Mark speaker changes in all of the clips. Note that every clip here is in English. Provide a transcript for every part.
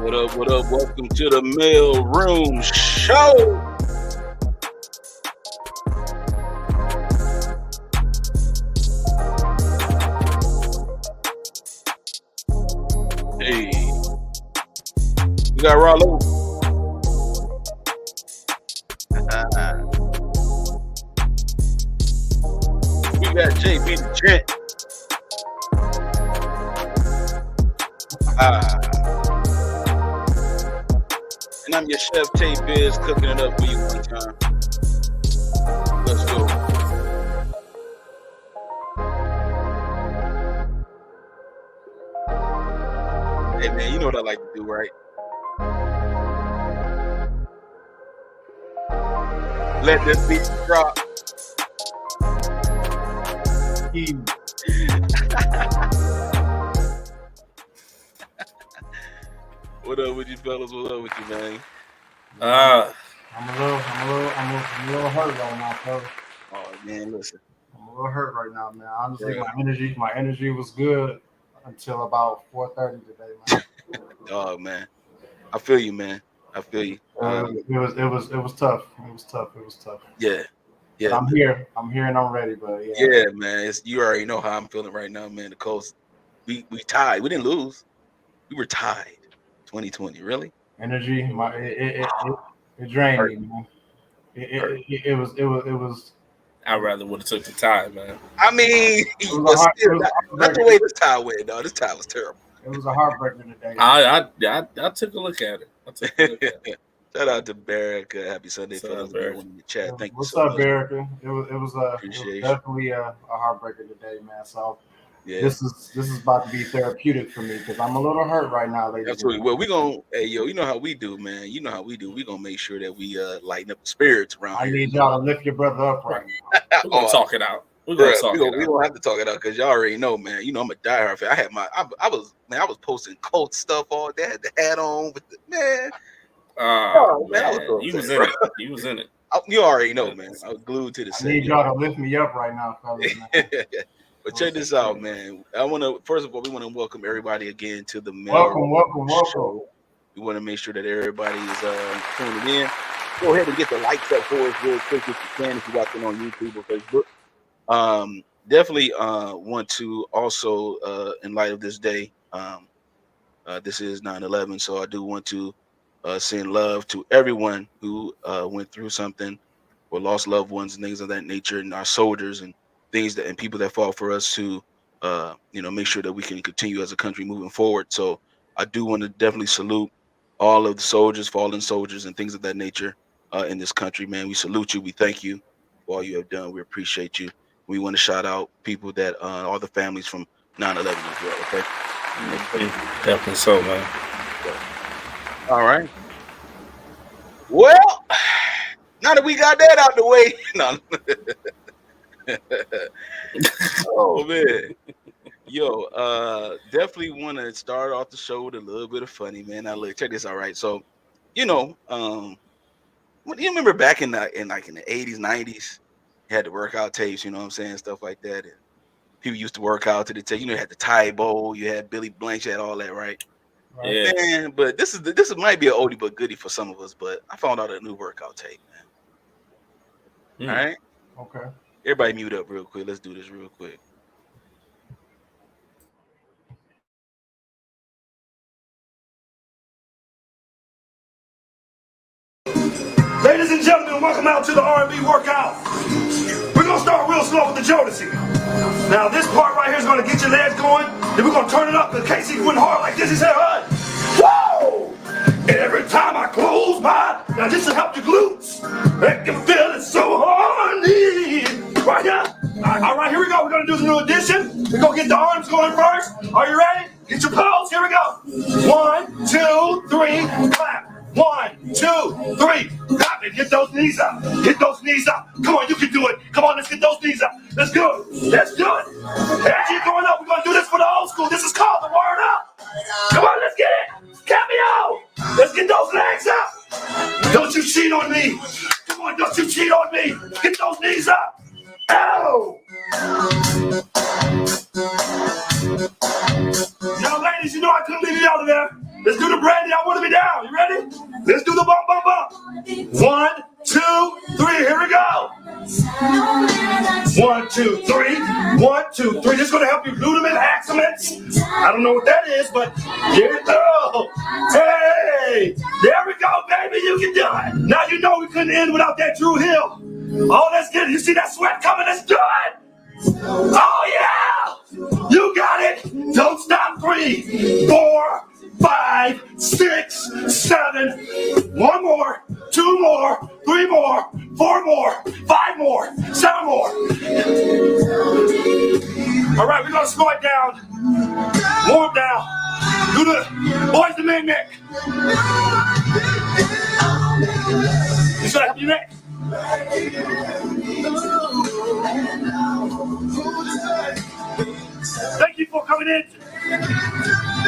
Speaker 1: What up? What up? Welcome to the Mailroom Show. Hey, we got Rollo. We got JB the Gent. And I'm your chef, Tay Biz, cooking it up for you one time. Let's go. Hey, man, you know what I like to do, right? Let this beat drop. What up with you fellas? What up with you, man?
Speaker 2: I'm a little hurt right now, fellas.
Speaker 1: Oh man, listen.
Speaker 2: I'm a little hurt right now, man. Honestly, my energy was good until about 4:30 today, man.
Speaker 1: Oh man, I feel you, man. I feel you.
Speaker 2: It was tough. It was tough.
Speaker 1: Yeah.
Speaker 2: But I'm here, and I'm ready. But
Speaker 1: yeah, man. You already know how I'm feeling right now, man. The Colts, we tied. We didn't lose. We were tied. 2020, really?
Speaker 2: Energy, it drained me, man. It was.
Speaker 3: I'd rather would have took the tie, man.
Speaker 1: I mean, that's the way this tie went, though. This tie was terrible.
Speaker 2: It was a heartbreaker today.
Speaker 3: I took a look at it.
Speaker 1: Shout out to Barrick. Happy Sunday, fellas. Everyone in the chat. Thank you so much.
Speaker 2: What's up, Barrick? It was definitely a heartbreaker today, man. So this is about to be therapeutic for me because I'm a little hurt right now, ladies.
Speaker 1: Absolutely. Well, we gonna you know how we do, man. You know how we do. We gonna make sure that we lighten up the spirits around here.
Speaker 2: I need y'all to lift your brother up right now.
Speaker 3: We're gonna talk it out.
Speaker 1: We don't have to talk it out because y'all already know, man. You know I'm a diehard fan. I had I was posting Colts stuff all day. I had the hat on with the man.
Speaker 3: Man. You was in it. You was in it.
Speaker 1: You already know, man. I was glued to the set.
Speaker 2: I need y'all to lift me up right now, fellas.
Speaker 1: But check this out, man. First of all, we want to welcome everybody again to the
Speaker 2: Welcome.
Speaker 1: Show. We want to make sure that everybody is tuning in. Go ahead and get the likes up for us real quick if you can, if you're watching on YouTube or Facebook. Definitely want to also, in light of this day, this is 9/11, so I do want to send love to everyone who went through something or lost loved ones and things of that nature, and our soldiers and things and people that fought for us to make sure that we can continue as a country moving forward. So I do want to definitely salute all of the soldiers, fallen soldiers, and things of that nature in this country, man. We salute you. We thank you for all you have done. We appreciate you. We want to shout out people that all the families from 9/11 as well. Okay.
Speaker 3: Definitely so, man.
Speaker 1: All right. Well, now that we got that out the way, no. Oh man, definitely want to start off the show with a little bit of funny, man. Now look, check this out, right? So, you remember back in the 80s, 90s, you had the workout tapes, you know what I'm saying, stuff like that. And people used to work out to the tape. You had the Ty Bowl, you had Billy Blanks, you had all that, right?
Speaker 3: Yeah.
Speaker 1: Man, but this might be an oldie but goodie for some of us. But I found out a new workout tape, man. All right.
Speaker 2: Okay.
Speaker 1: Everybody mute up real quick. Let's do this real quick.
Speaker 4: Ladies and gentlemen, welcome out to the R&B workout. We're going to start real slow with the Jodeci. Now, this part right here is going to get your legs going. Then we're going to turn it up. And Casey went hard like this. He said, whoa! Every time I close my... Now, this will help your glutes. Make you feel it so horny. Right here. All right, here we go. We're going to do some new addition. We're going to get the arms going first. Are you ready? Get your pose. Here we go. 1, 2, 3, clap. 1, 2, 3. Clap it. Get those knees up. Get those knees up. Come on, you can do it. Come on, let's get those knees up. Let's do it. Let's do it. Energy going up. We're going to do this for the old school. This is called the word up. Come on, let's get it. Cameo. Let's get those legs up. Don't you cheat on me. Come on, don't you cheat on me. Get those knees up. Ow. Now, ladies, you know I couldn't leave you out of there. Let's do the brandy. I want to Glutamate accents. I don't know what that is, but get it through. Hey, there we go, baby. You can do it. Now you know we couldn't end without that Drew Hill. Oh, let's get it. You see that sweat coming? Let's do it. Oh, yeah. You got it. Don't stop. 3, 4, 5, 6, 7. 1 more, 2 more, 3 more, 4 more, 5 more, 7 more. All right, we're going to slow it down. Warm down. Do the boys the main neck. You should have your neck. Thank you for coming in to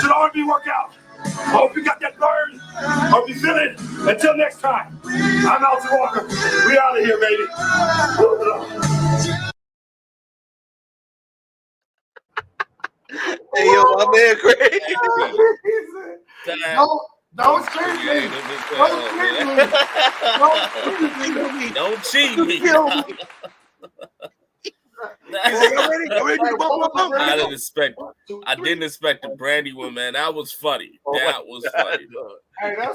Speaker 4: the R&B workout. I hope you got that burn. I hope you feel it. Until next time, I'm Alton Walker. We out of here, baby.
Speaker 1: Hey, yo, my man, Craig.
Speaker 2: Don't cheat me.
Speaker 3: Don't cheat me. I didn't expect the brandy one, man. That was funny. That was funny.
Speaker 2: Hey, that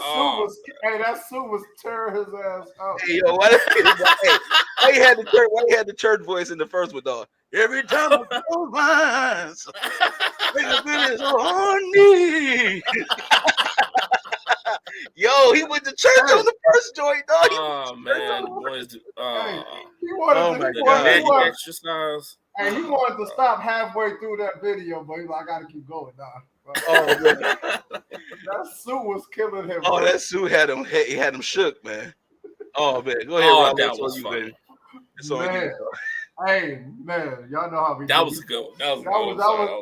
Speaker 2: suit was tearing his ass up.
Speaker 1: Hey, yo, why you had the church voice in the first one, dog? Every time I close my eyes, nigga feeling so horny. Yo, he went to church on the first joint, dog.
Speaker 3: Oh man, boys.
Speaker 2: He wanted to
Speaker 3: exercise.
Speaker 2: Hey, he wanted to stop halfway through that video, but he's like, I gotta keep going now.
Speaker 1: Oh man,
Speaker 2: that suit was killing him.
Speaker 1: Oh,
Speaker 2: bro.
Speaker 1: that suit had him shook, man. Oh man, go ahead, Rob.
Speaker 3: That was funny.
Speaker 1: It's on you.
Speaker 2: Hey man, y'all know how we.
Speaker 3: That was good. That was.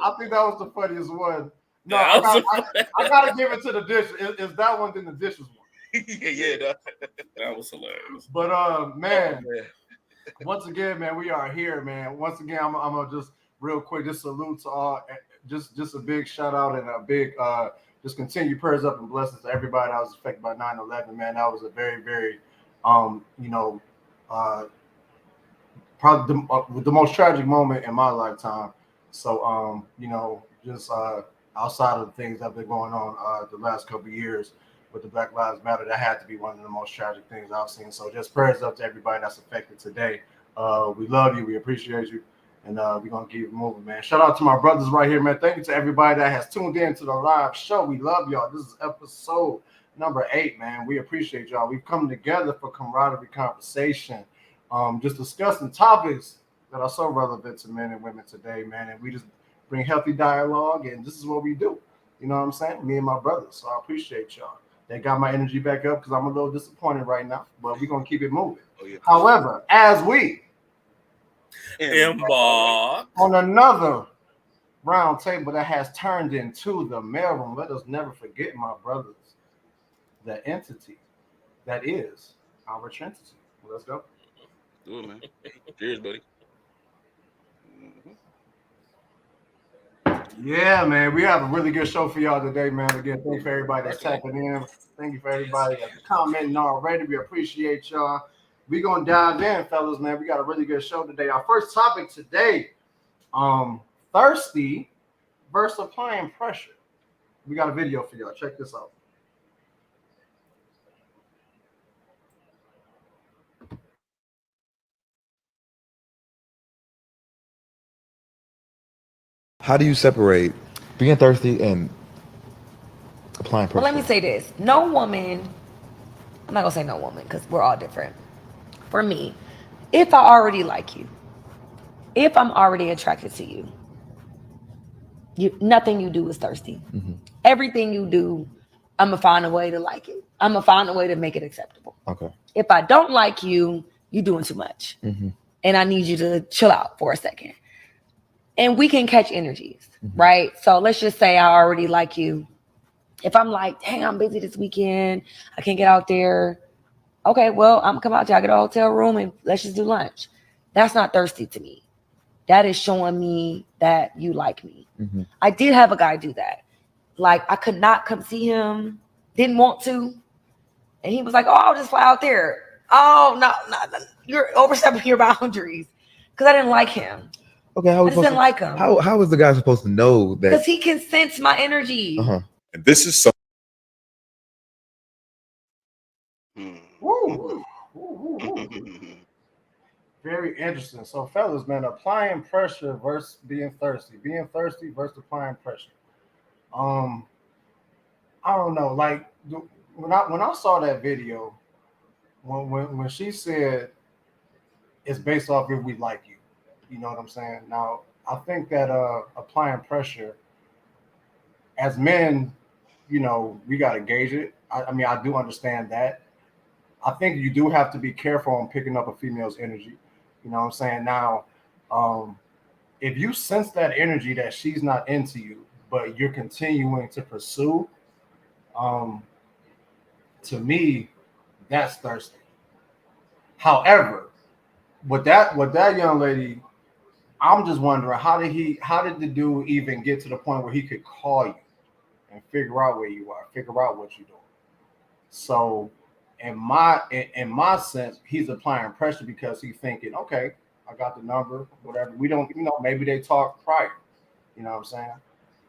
Speaker 2: I think that was the funniest one. No, I gotta give it to the dish. Is that one than the dishes one?
Speaker 1: yeah,
Speaker 3: that was hilarious.
Speaker 2: But man, once again, man, we are here, man. Once again, I'm gonna just real quick, just salute to all, just a big shout out and a big just continued prayers up and blessings to everybody that was affected by 9/11. Man, that was a very, very probably the most tragic moment in my lifetime. So just outside of the things that have been going on the last couple of years with the Black Lives Matter, that had to be one of the most tragic things I've seen. So just prayers up to everybody that's affected today. We love you. We appreciate you. And we're going to keep moving, man. Shout out to my brothers right here, man. Thank you to everybody that has tuned in to the live show. We love y'all. This is episode number 8, man. We appreciate y'all. We've come together for camaraderie conversation, just discussing topics that are so relevant to men and women today, man. And we just bring healthy dialogue, and this is what we do. You know what I'm saying? Me and my brothers. So I appreciate y'all. They got my energy back up because I'm a little disappointed right now, but we're going to keep it moving. However, as we
Speaker 3: embark
Speaker 2: on another round table that has turned into the mailroom, let us never forget, my brothers, the entity that is our Trinity. Well, let's go.
Speaker 1: Do it, man. Cheers, buddy.
Speaker 2: Yeah, man, we have a really good show for y'all today, man. Again, thank you for everybody that's tapping in. Thank you for everybody that's commenting already. We appreciate y'all. We're going to dive in, fellas, man. We got a really good show today. Our first topic today, thirsty versus applying pressure. We got a video for y'all. Check this out.
Speaker 5: How do you separate being thirsty and applying pressure?
Speaker 6: Well, let me say this. No woman, I'm not going to say no woman because we're all different. For me, if I already like you, if I'm already attracted to you, nothing you do is thirsty. Mm-hmm. Everything you do, I'm going to find a way to like it. I'm going to find a way to make it acceptable.
Speaker 5: Okay.
Speaker 6: If I don't like you, you're doing too much. Mm-hmm. And I need you to chill out for a second. And we can catch energies, mm-hmm. right? So let's just say I already like you. If I'm like, dang, I'm busy this weekend, I can't get out there. Okay, well, I'm coming out there. I get a hotel room and let's just do lunch. That's not thirsty to me. That is showing me that you like me. Mm-hmm. I did have a guy do that. Like, I could not come see him, didn't want to. And he was like, oh, I'll just fly out there. Oh, no, you're overstepping your boundaries because I didn't like him.
Speaker 5: Okay, how
Speaker 6: I
Speaker 5: we
Speaker 6: just
Speaker 5: supposed
Speaker 6: didn't
Speaker 5: to,
Speaker 6: like him.
Speaker 5: how is the guy supposed to know that?
Speaker 6: Because he can sense my energy.
Speaker 7: And this is something.
Speaker 2: Woo. Very interesting. So, fellas, man, applying pressure versus being thirsty versus applying pressure. Um, I don't know. Like when I saw that video, when she said it's based off if we like you, you know what I'm saying? Now, I think that applying pressure as men, you know, we got to gauge it. I mean, I do understand that. I think you do have to be careful on picking up a female's energy. You know what I'm saying? Now, um, if you sense that energy that she's not into you, but you're continuing to pursue, um, to me, that's thirsty. However, with that young lady, I'm just wondering how did the dude even get to the point where he could call you and figure out where you are, figure out what you're doing. So in my sense, he's applying pressure because he's thinking, okay, I got the number, whatever. We don't, maybe they talked prior. You know what I'm saying?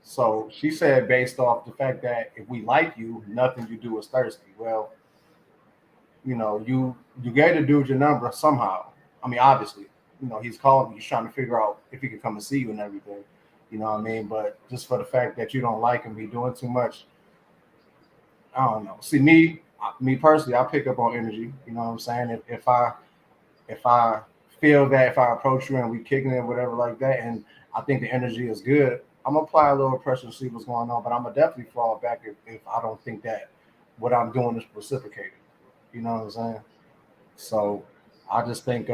Speaker 2: So she said based off the fact that if we like you, nothing you do is thirsty. Well, you gave the dude your number somehow. I mean, obviously, he's calling you, he's trying to figure out if he can come and see you and everything. You know what I mean? But just for the fact that you don't like him, he doing too much. I don't know. See, me personally, I pick up on energy. You know what I'm saying? If I feel that if I approach you and we kicking it, whatever like that, and I think the energy is good, I'm gonna apply a little pressure and see what's going on. But I'm gonna definitely fall back if I don't think that what I'm doing is reciprocated. You know what I'm saying? So I just think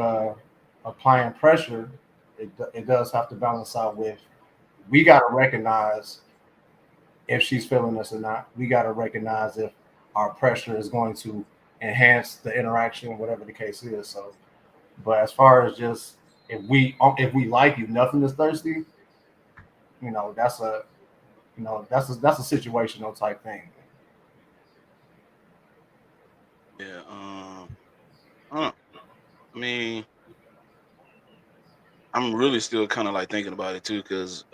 Speaker 2: applying pressure, it does have to balance out with we gotta recognize if she's feeling us or not. We gotta recognize if our pressure is going to enhance the interaction, whatever the case is. So, but as far as just if we like you, nothing is thirsty. That's a situational type thing.
Speaker 1: Yeah. I mean, I'm really still kind of like thinking about it too, because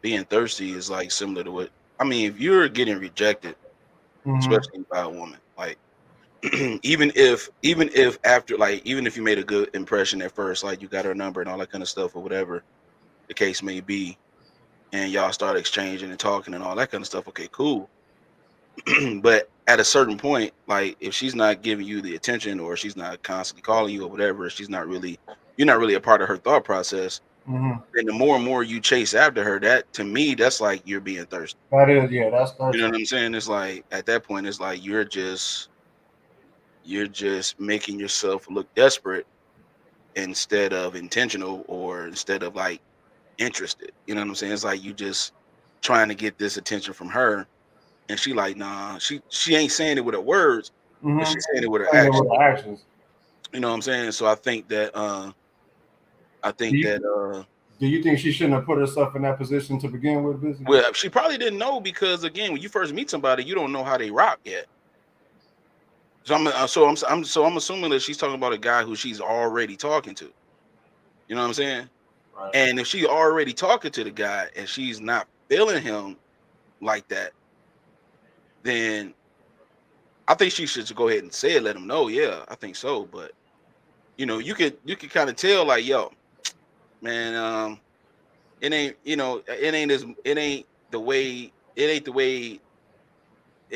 Speaker 1: being thirsty is like similar to what I mean. If you're getting rejected,
Speaker 2: Mm-hmm.
Speaker 1: especially by a woman, like even if after like even if you made a good impression at first, like you got her number and all that kind of stuff or whatever the case may be, and y'all start exchanging and talking and all that kind of stuff. Okay, cool. But at a certain point, like if she's not giving you the attention or she's not constantly calling you or whatever, you're not really a part of her thought process.
Speaker 2: Mm-hmm.
Speaker 1: And the more and more you chase after her, that to me, that's like you're being thirsty.
Speaker 2: That is, yeah, that's
Speaker 1: You know
Speaker 2: thirsty.
Speaker 1: what I'm saying? It's like at that point, it's like you're just making yourself look desperate instead of intentional or instead of like interested. You know what I'm saying? It's like you just trying to get this attention from her, and she like, nah, she ain't saying it with her words, but
Speaker 2: Mm-hmm.
Speaker 1: she's saying it with her
Speaker 2: Saying it
Speaker 1: actions.
Speaker 2: with the actions.
Speaker 1: You know what I'm saying? So I think that I
Speaker 2: Do
Speaker 1: think
Speaker 2: you,
Speaker 1: that
Speaker 2: do you think she shouldn't have put herself in that position to begin with, Busy?
Speaker 1: well, she probably didn't know because again, when you first meet somebody, you don't know how they rock yet. So I'm assuming that she's talking about a guy who she's already talking to. You know what I'm saying?
Speaker 2: Right.
Speaker 1: And if she already talking to the guy and she's not feeling him like that, then I think she should go ahead and say it, let him know. Yeah, I think so. But you could kind of tell like, yo, man, it ain't the way it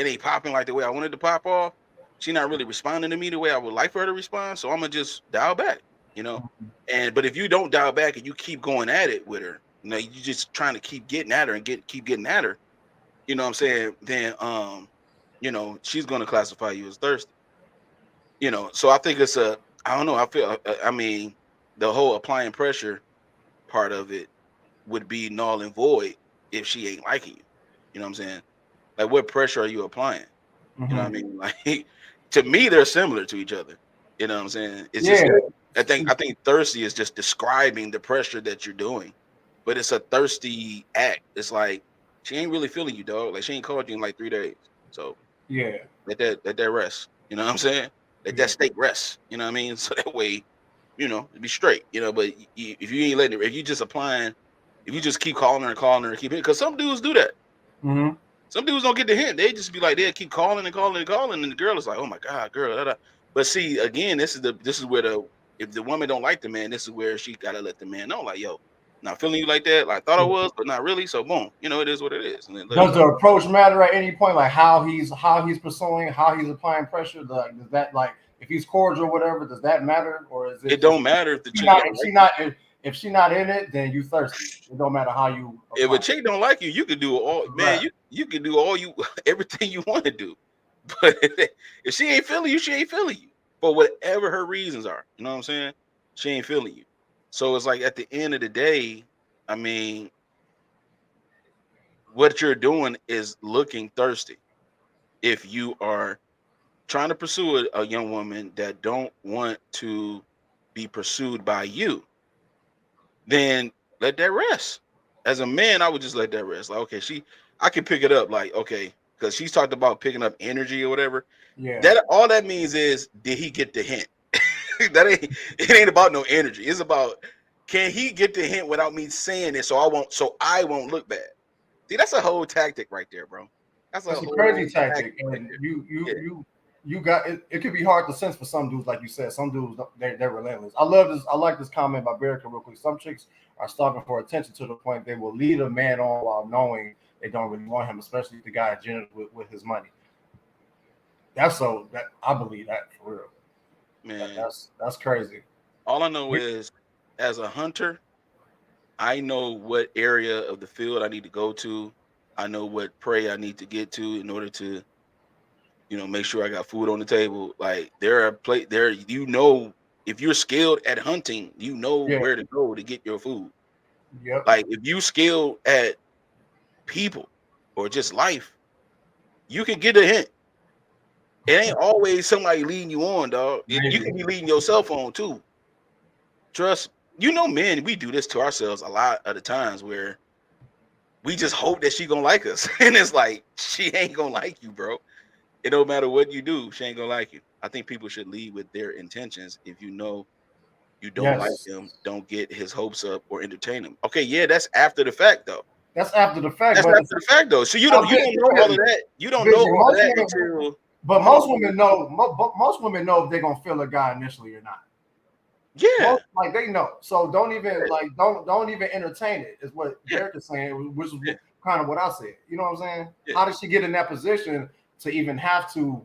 Speaker 1: ain't popping like the way I wanted to pop off. She not really responding to me the way I would like for her to respond. So I'm gonna just dial back, you know. But if you don't dial back and you keep going at it with her, you just trying to keep getting at her and keep getting at her, you know what I'm saying? Then she's gonna classify you as thirsty. So I think I don't know, I mean, the whole applying pressure part of it would be null and void if she ain't liking you. You know what I'm saying? Like what pressure are you applying? You know what I
Speaker 2: Mm-hmm.
Speaker 1: mean? Like to me, they're similar to each other. You know what I'm saying? It's
Speaker 2: Yeah.
Speaker 1: just I think thirsty is just describing the pressure that you're doing, but it's a thirsty act. It's like she ain't really feeling you, dog. Like she ain't called you in like 3 days. So
Speaker 2: Yeah.
Speaker 1: let that rest. You know what I'm saying? Let that
Speaker 2: Yeah.
Speaker 1: steak rest. You know what I mean? So that way, be straight, but if you ain't letting it, if you just applying, if you just keep calling her and calling her and keep it, because some dudes do that.
Speaker 2: Mm-hmm.
Speaker 1: Some dudes don't get the hint. They just be like, they keep calling and calling and calling, and the girl is like, oh my God, girl. Da, da. But see, again, this is where if the woman don't like the man, this is where she gotta let the man know, like, yo, not feeling you like that. Like, I thought I was, but not really. So boom, it is what it is. And then let him
Speaker 2: Does
Speaker 1: know.
Speaker 2: the approach matter at any point? Like how he's pursuing, how he's applying pressure? Like, does that, like, if he's cordial or whatever, does that matter, or is it?
Speaker 1: It don't matter if the
Speaker 2: She
Speaker 1: chick
Speaker 2: not,
Speaker 1: don't
Speaker 2: if
Speaker 1: like
Speaker 2: she
Speaker 1: you.
Speaker 2: not if she not in it, then you thirsty. It don't matter how you
Speaker 1: If a
Speaker 2: apply.
Speaker 1: chick don't like you, you can do all, man.
Speaker 2: Right.
Speaker 1: You can do all everything you want to do. But if she ain't feeling you, she ain't feeling you for whatever her reasons are. You know what I'm saying? She ain't feeling you. So it's like at the end of the day, I mean, what you're doing is looking thirsty. If you are trying to pursue a young woman that don't want to be pursued by you, then let that rest. As a man, I would just let that rest. Like, okay, I can pick it up. Like, okay, because she's talked about picking up energy or whatever.
Speaker 2: Yeah.
Speaker 1: That all that means is, did he get the hint? It ain't about no energy. It's about, can he get the hint without me saying it, so I won't look bad. See, that's a whole tactic right there, bro. That's a
Speaker 2: That's a
Speaker 1: whole
Speaker 2: crazy tactic,
Speaker 1: tactic right
Speaker 2: and
Speaker 1: there. Yeah.
Speaker 2: you got it. It could be hard to sense for some dudes, like you said. Some dudes, they're relentless. I love this. I like this comment by Berica real quick. Some chicks are starving for attention to the point they will lead a man on while knowing they don't really want him, especially if the guy is generous with his money. That I believe that for real.
Speaker 1: Man,
Speaker 2: That's crazy.
Speaker 1: all I know is, as a hunter, I know what area of the field I need to go to. I know what prey I need to get to in order to, make sure I got food on the table. Like, if you're skilled at hunting, you know
Speaker 2: Yeah.
Speaker 1: where to go to get your food.
Speaker 2: Yep.
Speaker 1: Like, if you skilled at people or just life, you can get a hint. It ain't always somebody leading you on, dog. You can be leading yourself on too. Trust, men, we do this to ourselves a lot of the times where we just hope that she gonna like us. And it's like, she ain't gonna like you, bro. It don't matter what you do, she ain't gonna like you. I think people should lead with their intentions. If you know you don't like
Speaker 2: Yes.
Speaker 1: him, don't get his hopes up or entertain him. Okay, yeah, that's after the fact though.
Speaker 2: That's after the fact,
Speaker 1: That's
Speaker 2: but
Speaker 1: after the fact though. So you
Speaker 2: I'm
Speaker 1: don't know all of that. You don't know all of
Speaker 2: most
Speaker 1: that
Speaker 2: women,
Speaker 1: until,
Speaker 2: but
Speaker 1: hold
Speaker 2: most
Speaker 1: on.
Speaker 2: women know. Most women know if they're gonna feel a guy initially or not.
Speaker 1: Yeah.
Speaker 2: Like they know. So don't even don't even entertain it. Is what Derek is saying, which is kind of what I said. You know what I'm saying?
Speaker 1: Yeah.
Speaker 2: How did she get in that position to even have to,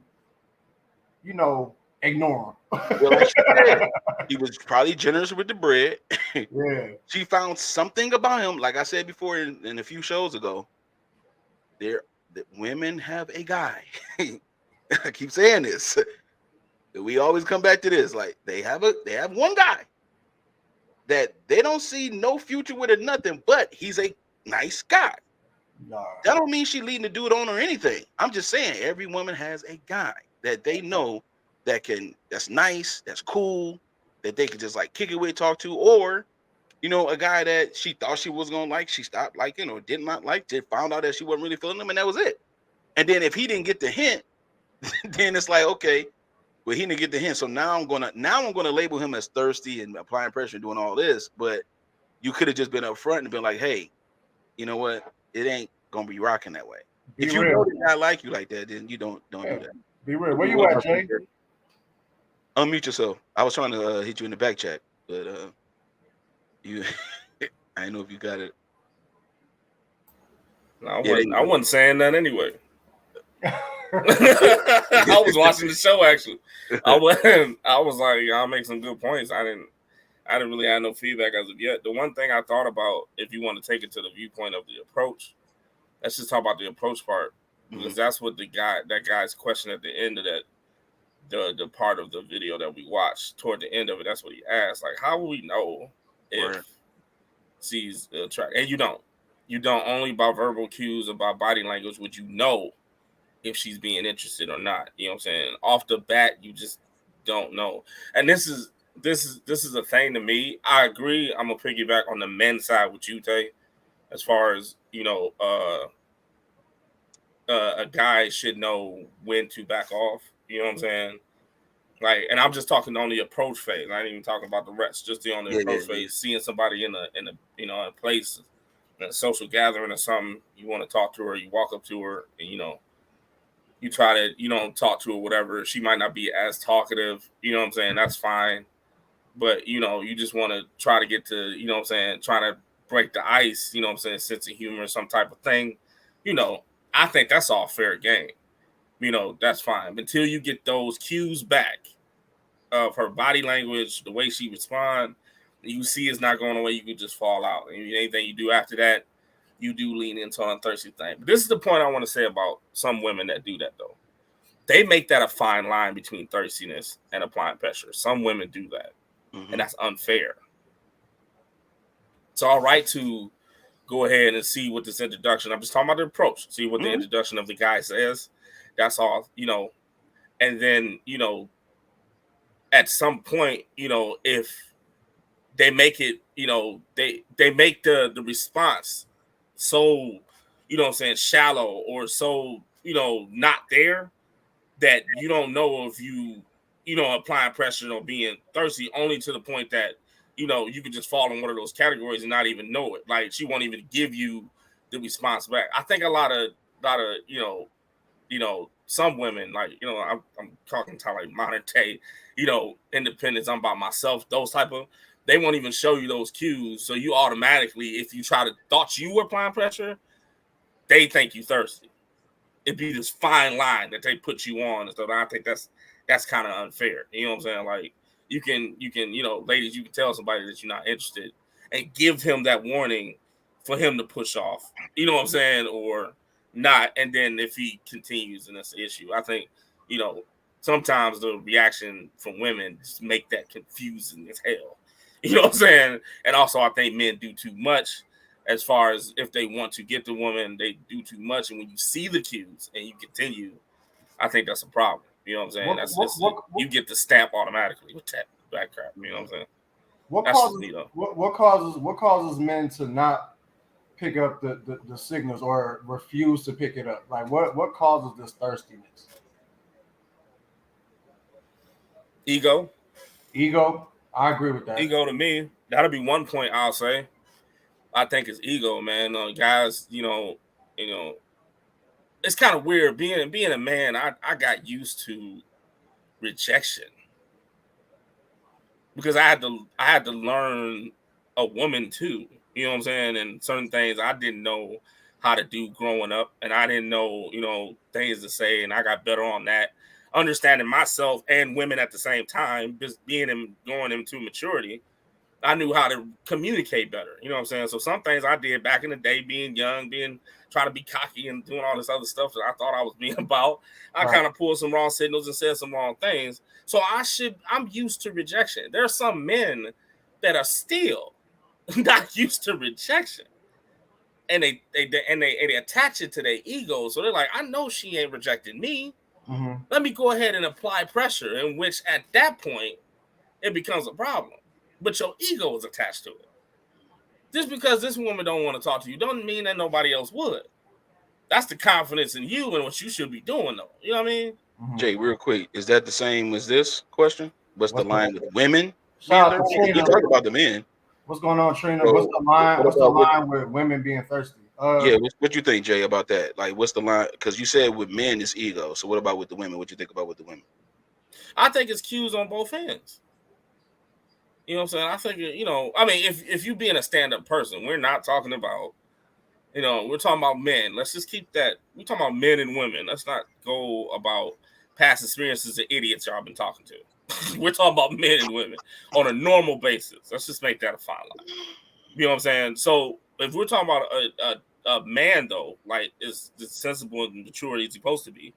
Speaker 2: ignore him?
Speaker 1: Well, like she said, he was probably generous with the bread.
Speaker 2: Yeah.
Speaker 1: She found something about him, like I said before in a few shows ago. That women have a guy. I keep saying this. We always come back to this. Like, they have one guy that they don't see no future with or nothing, but he's a nice guy.
Speaker 2: Nah.
Speaker 1: That don't mean she leading the dude on or anything. I'm just saying every woman has a guy that they know that's nice, that's cool, that they can just like kick it with, talk to, or a guy that she thought she was gonna like, she stopped liking or did not like, just found out that she wasn't really feeling him, and that was it. And then if he didn't get the hint, then it's like, okay, well, he didn't get the hint. So now I'm gonna label him as thirsty and applying pressure and doing all this. But you could have just been upfront and been like, hey, you know what? It ain't gonna be rocking that way.
Speaker 2: Be
Speaker 1: If you know
Speaker 2: real.
Speaker 1: the guy like you like that, then you don't do
Speaker 2: Yeah.
Speaker 1: that.
Speaker 2: Be real. Where you at, Jay?
Speaker 1: Unmute yourself. I was trying to hit you in the back chat, but you I didn't know if you got it.
Speaker 3: I wasn't saying that anyway. I was watching the show actually. I was like, y'all make some good points. I didn't really have no feedback as of yet. The one thing I thought about, if you want to take it to the viewpoint of the approach, let's just talk about the approach part, because that's what that guy's question at the end of that, the part of the video that we watched toward the end of it, that's what he asked. Like, how will we know if she's attracted? And you don't only by verbal cues, about body language would you know if she's being interested or not. You know what I'm saying? Off the bat, you just don't know. And this is a thing to me. I agree. I'm gonna piggyback on the men's side with you, Tay, as far as a guy should know when to back off. You know what I'm saying? Like, and I'm just talking on the approach phase. I ain't even talking about the rest. Just on the approach
Speaker 1: yeah.
Speaker 3: phase, seeing somebody in a a place, in a social gathering or something, you want to talk to her, you walk up to her, and you try to talk to her, whatever. She might not be as talkative. You know what I'm saying? That's fine. But you just want to try to get to trying to break the ice. You know what I'm saying? Sense of humor, some type of thing. I think that's all fair game. That's fine until you get those cues back of her body language, the way she responds. You see it's not going away. You can just fall out. And anything you do after that, you do lean into a thirsty thing. But this is the point I want to say about some women that do that, though. They make that a fine line between thirstiness and applying pressure. Some women do that, and that's unfair. It's all right to go ahead and see what this introduction, I'm just talking about the approach, see what the introduction of the guy says. That's all, and then, at some point, if they make it, they make the response so, shallow or so, not there that you don't know if applying pressure or being thirsty, only to the point that, you could just fall in one of those categories and not even know it. Like, she won't even give you the response back. I think a lot of some women, like, I'm talking to like modern day, independence, I'm by myself, those type of, they won't even show you those cues. So you automatically, if you thought you were applying pressure, they think you thirsty. It'd be this fine line that they put you on. And so I think that's kind of unfair. You know what I'm saying? Like, you can, ladies, you can tell somebody that you're not interested and give him that warning for him to push off. You know what I'm saying? Or not. And then if he continues, and that's the issue. I think, sometimes the reaction from women just make that confusing as hell. You know what I'm saying? And also, I think men do too much as far as if they want to get the woman, they do too much. And when you see the cues and you continue, I think that's a problem. You know what I'm saying? You get the stamp automatically with that crap. You know what I'm saying?
Speaker 2: What causes men to not pick up the signals or refuse to pick it up? Like, what causes this thirstiness?
Speaker 3: Ego.
Speaker 2: I agree with that.
Speaker 3: Ego to me, that'll be one point I'll say. I think it's ego, man. Guys, it's kind of weird being a man. I got used to rejection because I had to learn a woman too. You know what I'm saying? And certain things I didn't know how to do growing up, and I didn't know, things to say, and I got better on that. Understanding myself and women at the same time, just going into maturity, I knew how to communicate better. You know what I'm saying? So some things I did back in the day, being young, trying to be cocky and doing all this other stuff that I thought I was being about, I kind of pulled some wrong signals and said some wrong things. So I'm used to rejection. There are some men that are still not used to rejection. And they attach it to their ego. So they're like, I know she ain't rejecting me. Mm-hmm. Let me go ahead and apply pressure, in which at that point it becomes a problem. But your ego is attached to it. Just because this woman don't want to talk to you doesn't mean that nobody else would. That's the confidence in you and what you should be doing, though. You know what I mean?
Speaker 1: Mm-hmm. Jay, real quick, is that the same as this question? What's the line with women? You talked about the men.
Speaker 2: What's going on, Trina? So, what's the line with women being thirsty?
Speaker 1: What you think, Jay, about that? Like, what's the line? Because you said with men it's ego. So what about with the women? What you think about with the women?
Speaker 3: I think it's cues on both ends. You know what I'm saying? I think, I mean, if you being a stand-up person, we're not talking about, we're talking about men. Let's just keep that. We're talking about men and women. Let's not go about past experiences of idiots y'all been talking to. We're talking about men and women on a normal basis. Let's just make that a fine line. You know what I'm saying? So if we're talking about a man, though, like is sensible and mature as he's supposed to be,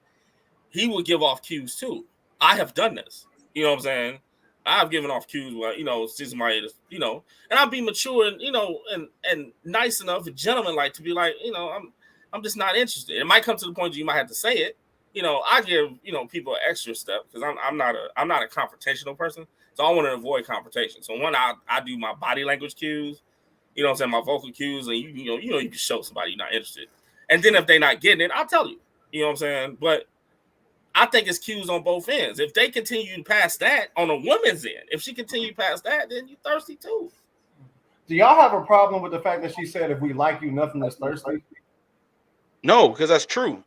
Speaker 3: he will give off cues too. I have done this. You know what I'm saying? I've given off cues where, see somebody, and I'll be mature and, and nice enough, and gentleman-like to be like, I'm just not interested. It might come to the point where you might have to say it. I give, people an extra step because I'm not a confrontational person. So I want to avoid confrontation. So when I do my body language cues, what I'm saying, my vocal cues, and you can show somebody you're not interested. And then if they're not getting it, I'll tell you. You know what I'm saying? But I think it's cues on both ends. If they continue past that on a woman's end, if she continued past that, then you thirsty too.
Speaker 2: Do y'all have a problem with the fact that she said if we like you, nothing is thirsty?
Speaker 1: No, because that's true.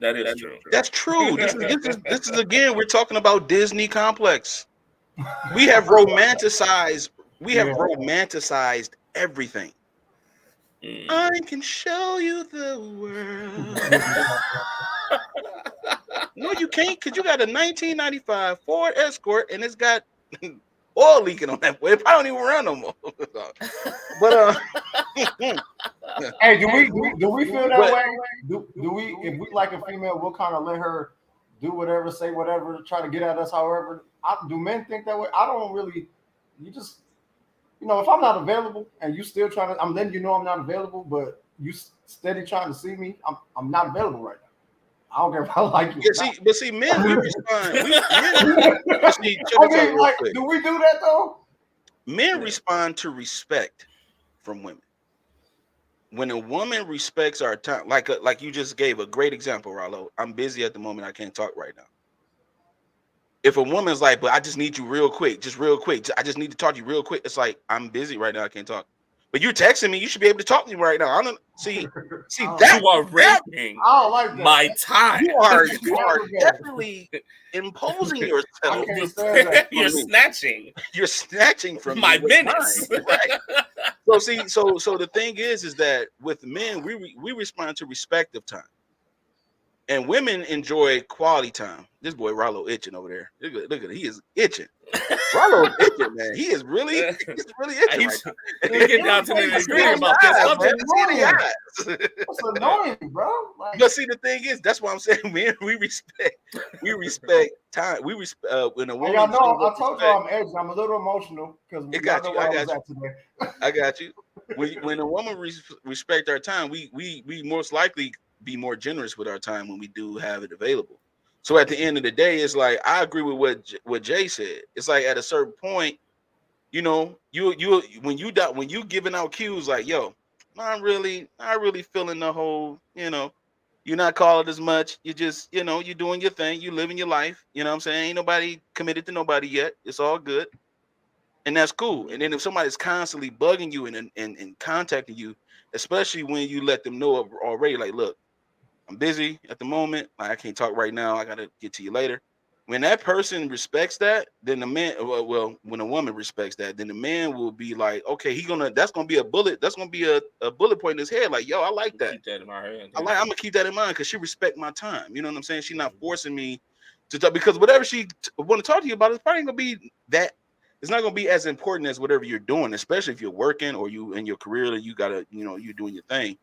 Speaker 3: That is true.
Speaker 1: That's true. This is again, we're talking about Disney complex. We have romanticized everything. I can show you the world. No, you can't, because you got a 1995 Ford Escort and it's got oil leaking on that. It probably don't even run no more. But
Speaker 2: hey, do we feel that way? Do we, if we like a female, we'll kind of let her do whatever, say whatever, try to get at us however. Do men think that way? I don't really. You just, if I'm not available and you still trying to, I'm letting you know I'm not available, but you steady trying to see me, I'm not available right now. I don't care if I like you.
Speaker 1: Yeah, see, men, we respond.
Speaker 2: Do we do that though?
Speaker 1: Men respond to respect from women. When a woman respects our time, like you just gave a great example, Rollo. I'm busy at the moment. I can't talk right now. If a woman's like, but I just need you real quick, I just need to talk to you real quick. It's like, I'm busy right now. I can't talk. But you're texting me. You should be able to talk to me right now. I don't see that.
Speaker 3: You are raping my time.
Speaker 1: You are definitely imposing yourself.
Speaker 3: You're snatching.
Speaker 1: You're snatching from
Speaker 3: my minutes.
Speaker 1: Time, right? So the thing is that with men, we respond to respect of time. And women enjoy quality time. This boy Rollo itching over there. Look at it. He is itching. Rollo's itching, man. He's really itching right now.
Speaker 3: Get down to the degree about this.
Speaker 2: That's annoying, bro.
Speaker 1: But see, the thing is, that's why I'm saying, man, we respect time. We respect when a woman.
Speaker 2: I told you I'm edgy. I'm a little emotional because
Speaker 1: I got you. When a woman respect our time, we most likely be more generous with our time when we do have it available. So at the end of the day, it's like I agree with what Jay said. It's like at a certain point, you when you giving out cues like, yo, not really feeling the whole, you're not calling as much. You just, you're doing your thing, you living your life. You know what I'm saying? Ain't nobody committed to nobody yet. It's all good. And that's cool. And then if somebody's constantly bugging you and contacting you, especially when you let them know already, like, look, I'm busy at the moment. Like, I can't talk right now. I got to get to you later. When that person respects that, then the man, when a woman respects that, then the man will be like, okay, that's going to be a bullet. That's going to be a bullet point in his head. Like, yo, I like that.
Speaker 3: Keep that in my head.
Speaker 1: I'm going to keep that in mind because she respect my time. You know what I'm saying? She's not forcing me to talk, because whatever she want to talk to you about, it's probably going to be that. It's not going to be as important as whatever you're doing, especially if you're working or you in your career and you got to, you're doing your thing.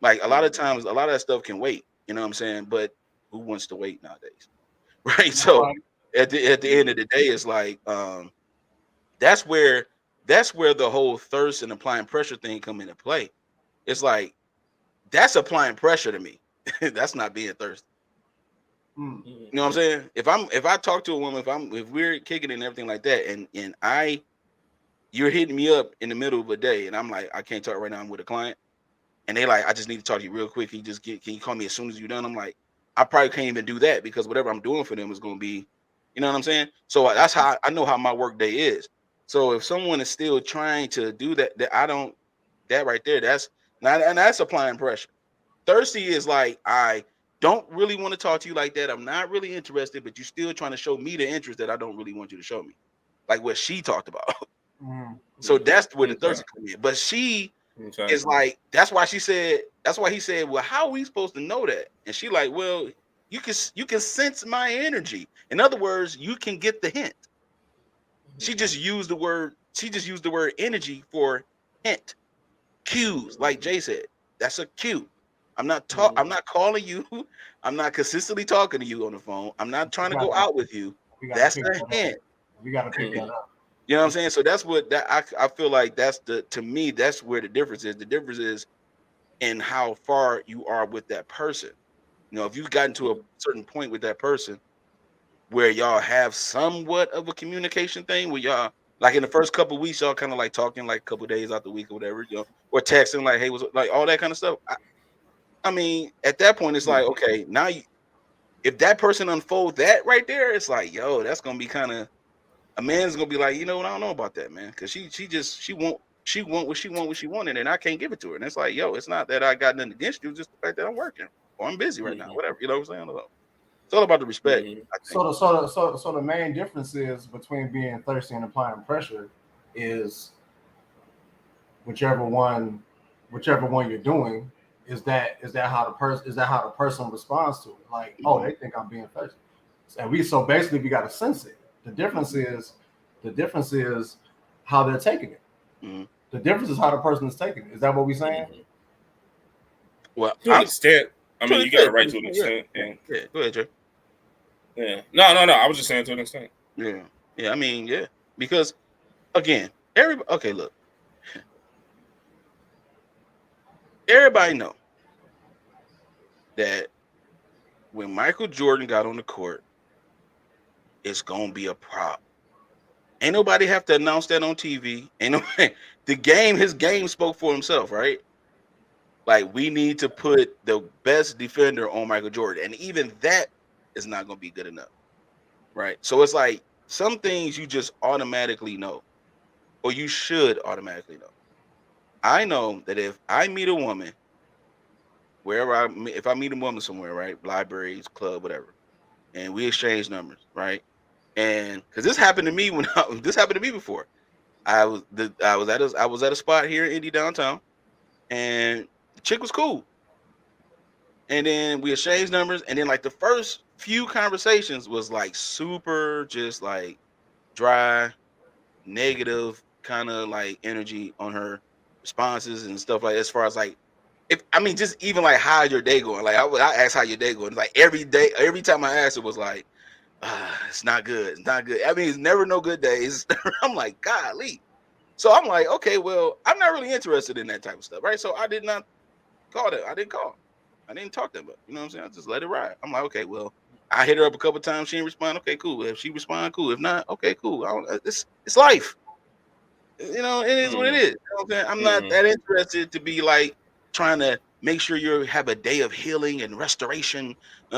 Speaker 1: Like a lot of times, a lot of that stuff can wait, you know what I'm saying? But who wants to wait nowadays? Right. So at the end of the day, it's like that's where the whole thirst and applying pressure thing come into play. It's like that's applying pressure to me. That's not being thirsty. You know what I'm saying? If I talk to a woman, if we're kicking and everything like that, and you're hitting me up in the middle of a day, and I'm like, I can't talk right now, I'm with a client. And they like, I just need to talk to you real quick. Can you call me as soon as you're done? I'm like, I probably can't even do that because whatever I'm doing for them is going to be, you know what I'm saying? So that's how I know how my work day is. So if someone is still trying to do that right there, that's not, and that's applying pressure. Thirsty is like, I don't really want to talk to you like that. I'm not really interested, but you're still trying to show me the interest that I don't really want you to show me. Like what she talked about. So that's where the thirsty comes in. But she is like, that's why he said, well, how are we supposed to know that? And she like, well, you can sense my energy. In other words, you can get the hint. She just used the word energy for hint. Cues, like Jay said. That's a cue. I'm not calling you. I'm not consistently talking to you on the phone. I'm not trying to go out with you. That's a hint.
Speaker 2: We gotta pick that up.
Speaker 1: You know what I'm saying? So that's what I feel like to me, that's where the difference is. The difference is in how far you are with that person. You know, if you've gotten to a certain point with that person where y'all have somewhat of a communication thing where y'all, like in the first couple of weeks, y'all kind of like talking like a couple of days out the week or whatever, or texting like, hey, what's like all that kind of stuff. I mean, at that point, it's like, okay, now if that person unfolds that right there, it's like, yo, that's gonna be kind of a man's gonna be like, you know what, I don't know about that, man, because she want what she wanted, and I can't give it to her. And it's like, yo, it's not that I got nothing against you, just the fact that I'm working or I'm busy right now, whatever. You know what I'm saying? I don't know. It's all about the respect. I think.
Speaker 2: So the main difference is between being thirsty and applying pressure is whichever one you're doing, is that how the person responds to it? Like, oh, they think I'm being thirsty, and so basically we got to sense it. The difference is how they're taking it. The difference is how the person is taking it. Is that what we're saying?
Speaker 1: Well,
Speaker 3: to an extent. I mean, you got it right to an extent.
Speaker 1: Yeah. Go ahead, Jay.
Speaker 3: Yeah. No. I was just saying to an extent.
Speaker 1: Yeah. Yeah. I mean, yeah. Because again, look. Everybody know that when Michael Jordan got on the court, it's gonna be a problem. Ain't nobody have to announce that on TV. His game spoke for himself, right? Like, we need to put the best defender on Michael Jordan, and even that is not gonna be good enough, right? So it's like some things you just automatically know, or you should automatically know. I know that if I meet a woman, if I meet a woman somewhere, right, libraries, club, whatever, and we exchange numbers, right, and because this happened to me this happened to me before. I was at a spot here in Indy downtown, and the chick was cool. And then we exchanged numbers, and then like the first few conversations was like super, just like dry, negative kind of like energy on her responses and stuff like, as far as like, just even like, how's your day going? Like I asked how your day going. Like every day, every time I asked, it was like, it's not good. It's not good. I mean, it's never no good days. I'm like, golly. So I'm like, okay, well, I'm not really interested in that type of stuff, right? So I did not call them. I didn't call. I didn't talk to them. You know what I'm saying? I just let it ride. I'm like, okay, well, I hit her up a couple times. She didn't respond. Okay, cool. If she respond, cool. If not, okay, cool. It's life. You know, it is what it is. You know what I'm saying? I'm not that interested to be like trying to make sure you have a day of healing and restoration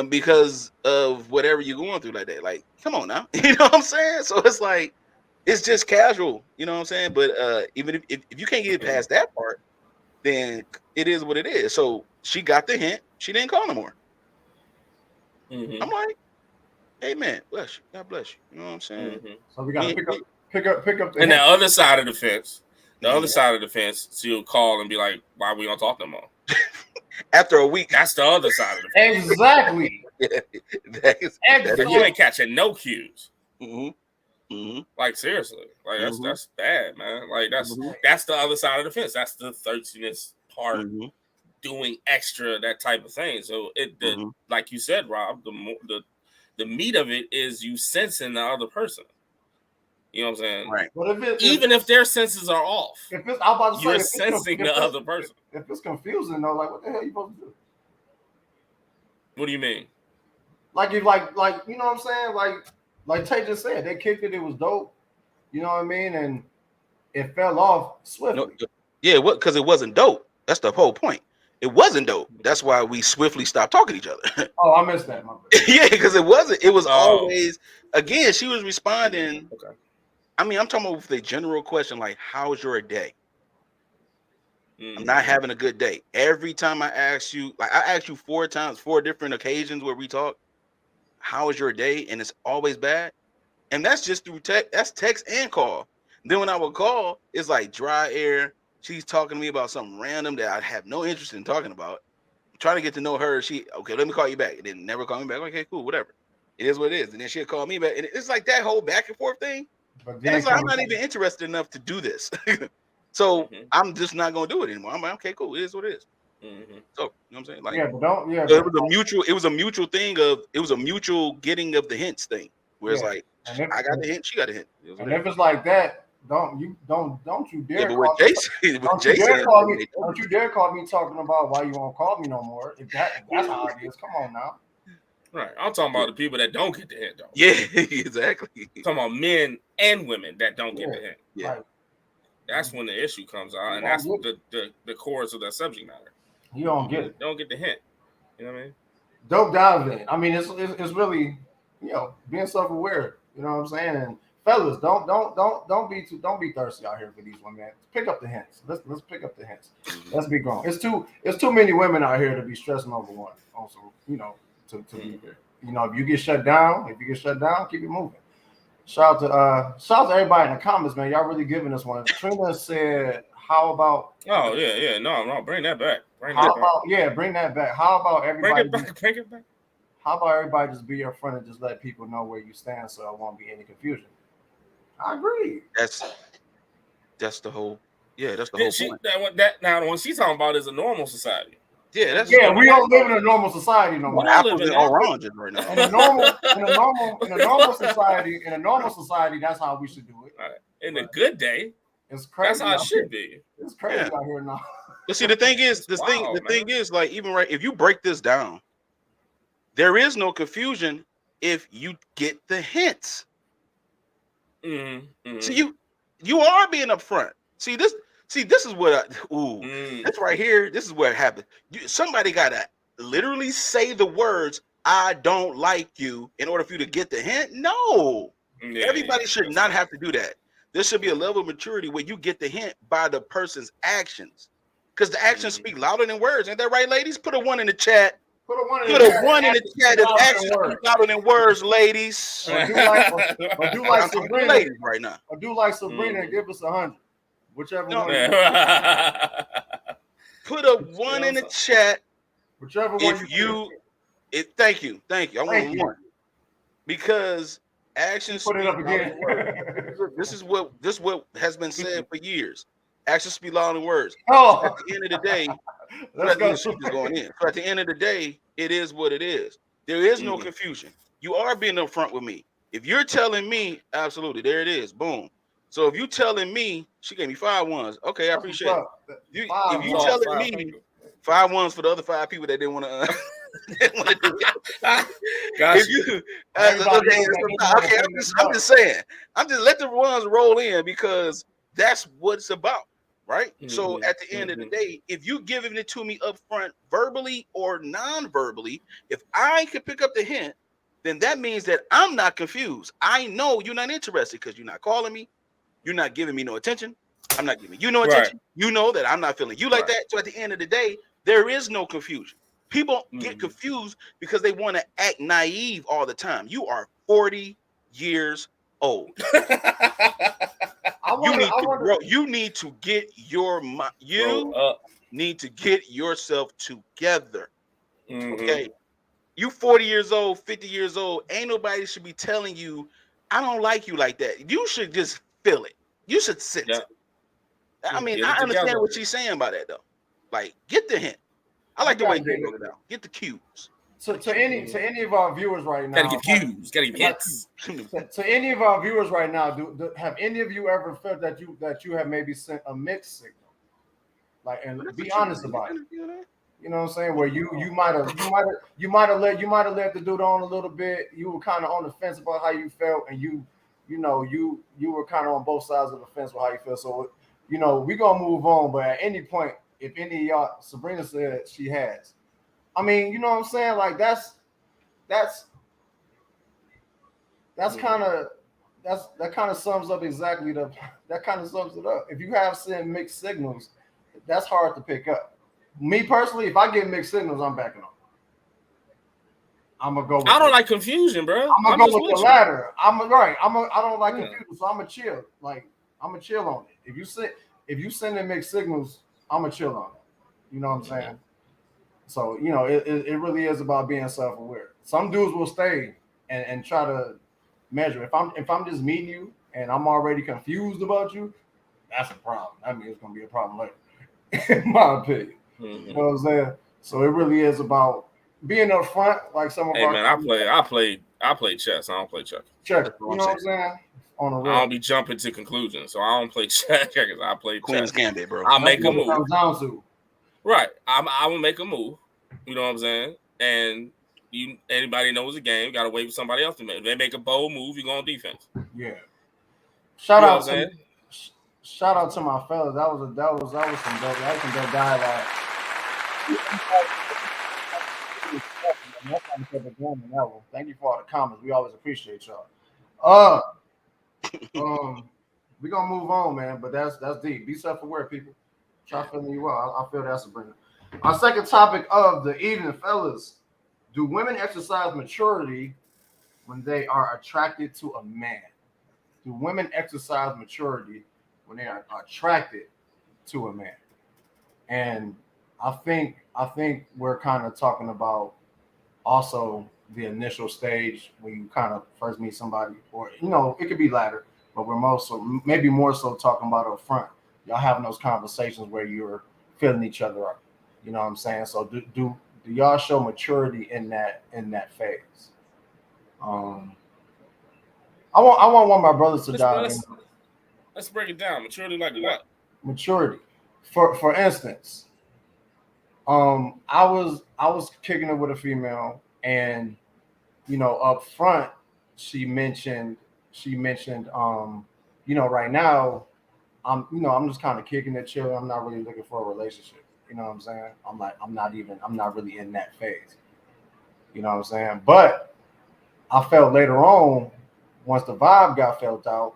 Speaker 1: because of whatever you're going through like that. Like, come on now. You know what I'm saying? So it's like, it's just casual. You know what I'm saying? But even if you can't get past that part, then it is what it is. So she got the hint. She didn't call no more. I'm like, hey man, bless you. God bless you. You know what I'm saying?
Speaker 2: So we got to pick up the
Speaker 3: and the other side of the fence. The other side of the fence, she'll call and be like, why we don't talk no more?
Speaker 1: After a week.
Speaker 3: That's the other side of the fence.
Speaker 2: Exactly.
Speaker 3: Exactly. You ain't catching no cues.
Speaker 1: Like,
Speaker 3: seriously. Like, that's bad, man. Like, that's the other side of the fence. That's the thirstiness part, doing extra, that type of thing. So like you said, Rob, the meat of it is you sensing the other person. You know what I'm saying?
Speaker 1: Right.
Speaker 2: But
Speaker 3: even if their senses are off,
Speaker 2: you're
Speaker 3: sensing the other person.
Speaker 2: If it's confusing, though, like, what the hell are you supposed to do?
Speaker 3: What do you mean?
Speaker 2: Like, you like you know what I'm saying? Like Tay just said, they kicked it. It was dope. You know what I mean? And it fell off swiftly.
Speaker 1: Yeah, because it wasn't dope. That's the whole point. It wasn't dope. That's why we swiftly stopped talking to each other.
Speaker 2: Oh, I missed that.
Speaker 1: Yeah, because it wasn't. It was always, again, she was responding.
Speaker 3: Okay.
Speaker 1: I mean, I'm talking about with the general question, like, how's your day? I'm not having a good day. Every time I ask you, like I asked you 4 times, 4 different occasions where we talk, how is your day? And it's always bad. And that's just through text. That's text and call. Then when I would call, it's like dry air. She's talking to me about something random that I have no interest in talking about. I'm trying to get to know her. Okay, let me call you back. And then never call me back. Okay, cool, whatever. It is what it is. And then she'll call me back. And it's like that whole back and forth thing. But then it's like, I'm not even interested enough to do this. So I'm just not gonna do it anymore. I'm like, okay, cool. It is what it is. So you know what I'm saying? Like,
Speaker 2: yeah, but don't. Yeah,
Speaker 1: it was a mutual thing of. It was a mutual getting of the hints thing. Where it's like, I got the hint, she got the hint.
Speaker 2: And if it's like that, don't you dare.
Speaker 1: Yeah, but
Speaker 2: don't you dare call me talking about why you won't call me no more. If that's how it is. Come on now.
Speaker 3: Right. I'm talking about the people that don't get the hint, though.
Speaker 1: Yeah, exactly.
Speaker 3: I'm talking about men and women that don't get the hint.
Speaker 1: Yeah.
Speaker 2: Right.
Speaker 3: That's when the issue comes out, and that's the core of that subject matter.
Speaker 2: You don't get it.
Speaker 3: Don't get the hint. You know what I mean?
Speaker 2: dope dive in. I mean, it's really, being self-aware. You know what I'm saying? And fellas, don't be thirsty out here for these women. Pick up the hints. Let's pick up the hints. Let's be grown. It's too many women out here to be stressing over one. Also, to be, if you get shut down, keep it moving. Shout out to everybody in the comments, man. Y'all really giving us one. Trina said, "How about?"
Speaker 3: Oh yeah, no, bring that back. Bring
Speaker 2: that back. How about everybody?
Speaker 3: Bring it back.
Speaker 2: How about everybody just be upfront and just let people know where you stand, so it won't be any confusion. I agree.
Speaker 1: That's the whole. Yeah, that's the whole point.
Speaker 3: Now, what she's talking about is a normal society.
Speaker 1: Yeah,
Speaker 2: we don't live in a normal society no more.
Speaker 1: Apples and oranges right now.
Speaker 2: In a normal society, that's how we should do it.
Speaker 3: Right. In a good day,
Speaker 2: it's crazy.
Speaker 3: That's how it should be.
Speaker 2: It's crazy out here now.
Speaker 1: But see, the thing is, thing is, like, even right, if you break this down, there is no confusion if you get the hints. So you are being upfront. This is what this right here. This is what happened. Somebody gotta literally say the words "I don't like you" in order for you to get the hint. No, everybody should not have to do that. There should be a level of maturity where you get the hint by the person's actions, because the actions speak louder than words. Ain't that right, ladies? Put a 1 in the chat. Put a one in the chat. If actions speak louder than words, ladies.
Speaker 2: Or do like Sabrina
Speaker 1: ladies right now.
Speaker 2: Or do like Sabrina and give us 100. Whichever one.
Speaker 1: Put a 1 in the chat.
Speaker 2: Whichever one
Speaker 1: Thank you. I want 1. Because actions
Speaker 2: put it up again.
Speaker 1: This is what has been said for years. Actions speak louder than words.
Speaker 2: Oh.
Speaker 1: At the end of the day, going in. So at the end of the day, it is what it is. There is no confusion. You are being upfront with me. If you're telling me, absolutely, there it is. Boom. So if you telling me, she gave me 5 ones. Okay, I appreciate it. If you telling me 5 ones for the other 5 people that didn't want to do it. Gotcha. I'm just saying. I'm just let the ones roll in because that's what it's about. Right. So at the end of the day, if you giving it to me up front, verbally or non-verbally, if I can pick up the hint, then that means that I'm not confused. I know you're not interested because you're not calling me. You're not giving me no attention. I'm not giving you no attention. Right. You know that I'm not feeling you like that. So at the end of the day, there is no confusion. People get confused because they want to act naive all the time. You are 40 years old. You need to get yourself together. Okay. You 40 years old, 50 years old. Ain't nobody should be telling you, I don't like you like that. You should just feel it. You should sense it. I mean, I understand what she's saying about that though. Like, get the hint. I like the way they broke it down. Get the cues.
Speaker 2: To any of our viewers right now,
Speaker 3: gotta get cues, gotta get hints.
Speaker 2: To any of our viewers right now, have any of you ever felt that you have maybe sent a mixed signal? Like, and be honest about it. You know what I'm saying? Where you might have let the dude on a little bit. You were kind of on the fence about how you felt, and you were kind of on both sides of the fence with how you feel. So we're gonna move on. But at any point, if any of y'all, Sabrina said she has. I mean, you know what I'm saying? Like that kind of sums up exactly that kind of sums it up. If you have sent mixed signals, that's hard to pick up. Me personally, if I get mixed signals, I'm backing off. I'm gonna go.
Speaker 3: I don't like confusion, bro.
Speaker 2: I'm gonna go with the latter. I don't like confusion, so I'm gonna chill. Like I'm gonna chill on it. If you send in mixed signals, I'm gonna chill on it. You know what I'm saying? So it really is about being self-aware. Some dudes will stay and try to measure. If I'm just meeting you and I'm already confused about you, that's a problem. That means it's gonna be a problem later, in my opinion. You know what I'm saying? So it really is about being up front, like some of our.
Speaker 3: Man, I play chess. I don't play checkers.
Speaker 2: Check. You know what I'm saying? On a real.
Speaker 3: I don't be jumping to conclusions, so I don't play checkers. I play
Speaker 1: Queen's
Speaker 3: chess.
Speaker 1: Gambit, bro.
Speaker 3: I'll make a move.
Speaker 2: Comes down to.
Speaker 3: Right. I will make a move. You know what I'm saying? And anybody knows the game, gotta wait for somebody else to make. If they make a bold move, you go on defense.
Speaker 2: Yeah. Shout out to my fellas. That was some dope. That was some dope dialogue. Thank you for all the comments. We always appreciate y'all. Uh, we're gonna move on, man. But that's deep. Be self-aware, people. Try feeling you out. I feel that's a bringer. Our second topic of the evening, fellas. Do women exercise maturity when they are attracted to a man? Do women exercise maturity when they are attracted to a man? And I think we're kind of talking about also the initial stage when you kind of first meet somebody, or it could be later, but we're most so maybe more so talking about up front. Y'all having those conversations where you're feeling each other up. You know what I'm saying? So do y'all show maturity in that phase? Um, I want one of my brothers to dive in.
Speaker 3: Let's break it down. Maturity like what?
Speaker 2: Maturity. For instance, I was kicking it with a female, and up front she mentioned right now I'm just kind of kicking it, chill. I'm not really looking for a relationship. You know what I'm saying? I'm not really in that phase. You know what I'm saying? But I felt later on, once the vibe got felt out,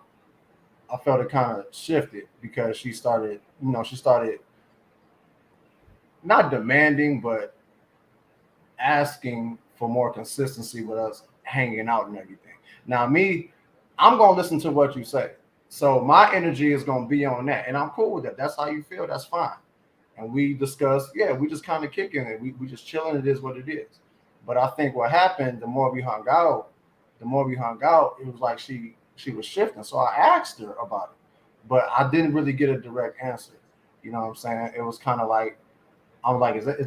Speaker 2: I felt it kind of shifted because she started not demanding, but asking for more consistency with us hanging out and everything. Now, me, I'm gonna listen to what you say, so my energy is gonna be on that, and I'm cool with that. That's how you feel. That's fine. And we discussed, yeah, we just kind of kicking it. We just chilling. It is what it is. But I think what happened, the more we hung out, it was like she was shifting. So I asked her about it, but I didn't really get a direct answer. You know what I'm saying? It was kind of like I'm like, is that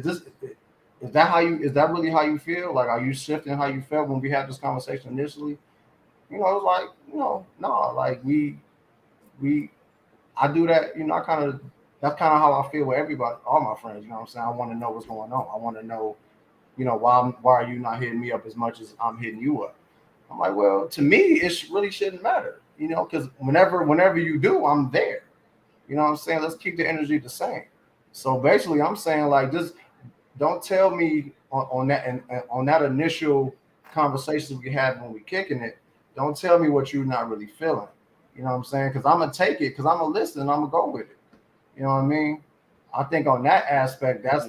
Speaker 2: really how you feel? Like, are you shifting how you felt when we had this conversation initially? It was like, no, like we I do that, I kind of that's kind of how I feel with everybody, all my friends. You know what I'm saying? I want to know what's going on. I want to know, why are you not hitting me up as much as I'm hitting you up? I'm like, well, to me, really shouldn't matter, because whenever you do, I'm there. You know what I'm saying? Let's keep the energy the same. So basically, I'm saying like just don't tell me on that and on that initial conversation we had when we kicking it. Don't tell me what you're not really feeling. You know what I'm saying? Because I'm gonna take it. Because I'm gonna listen. And I'm gonna go with it. You know what I mean? I think on that aspect, that's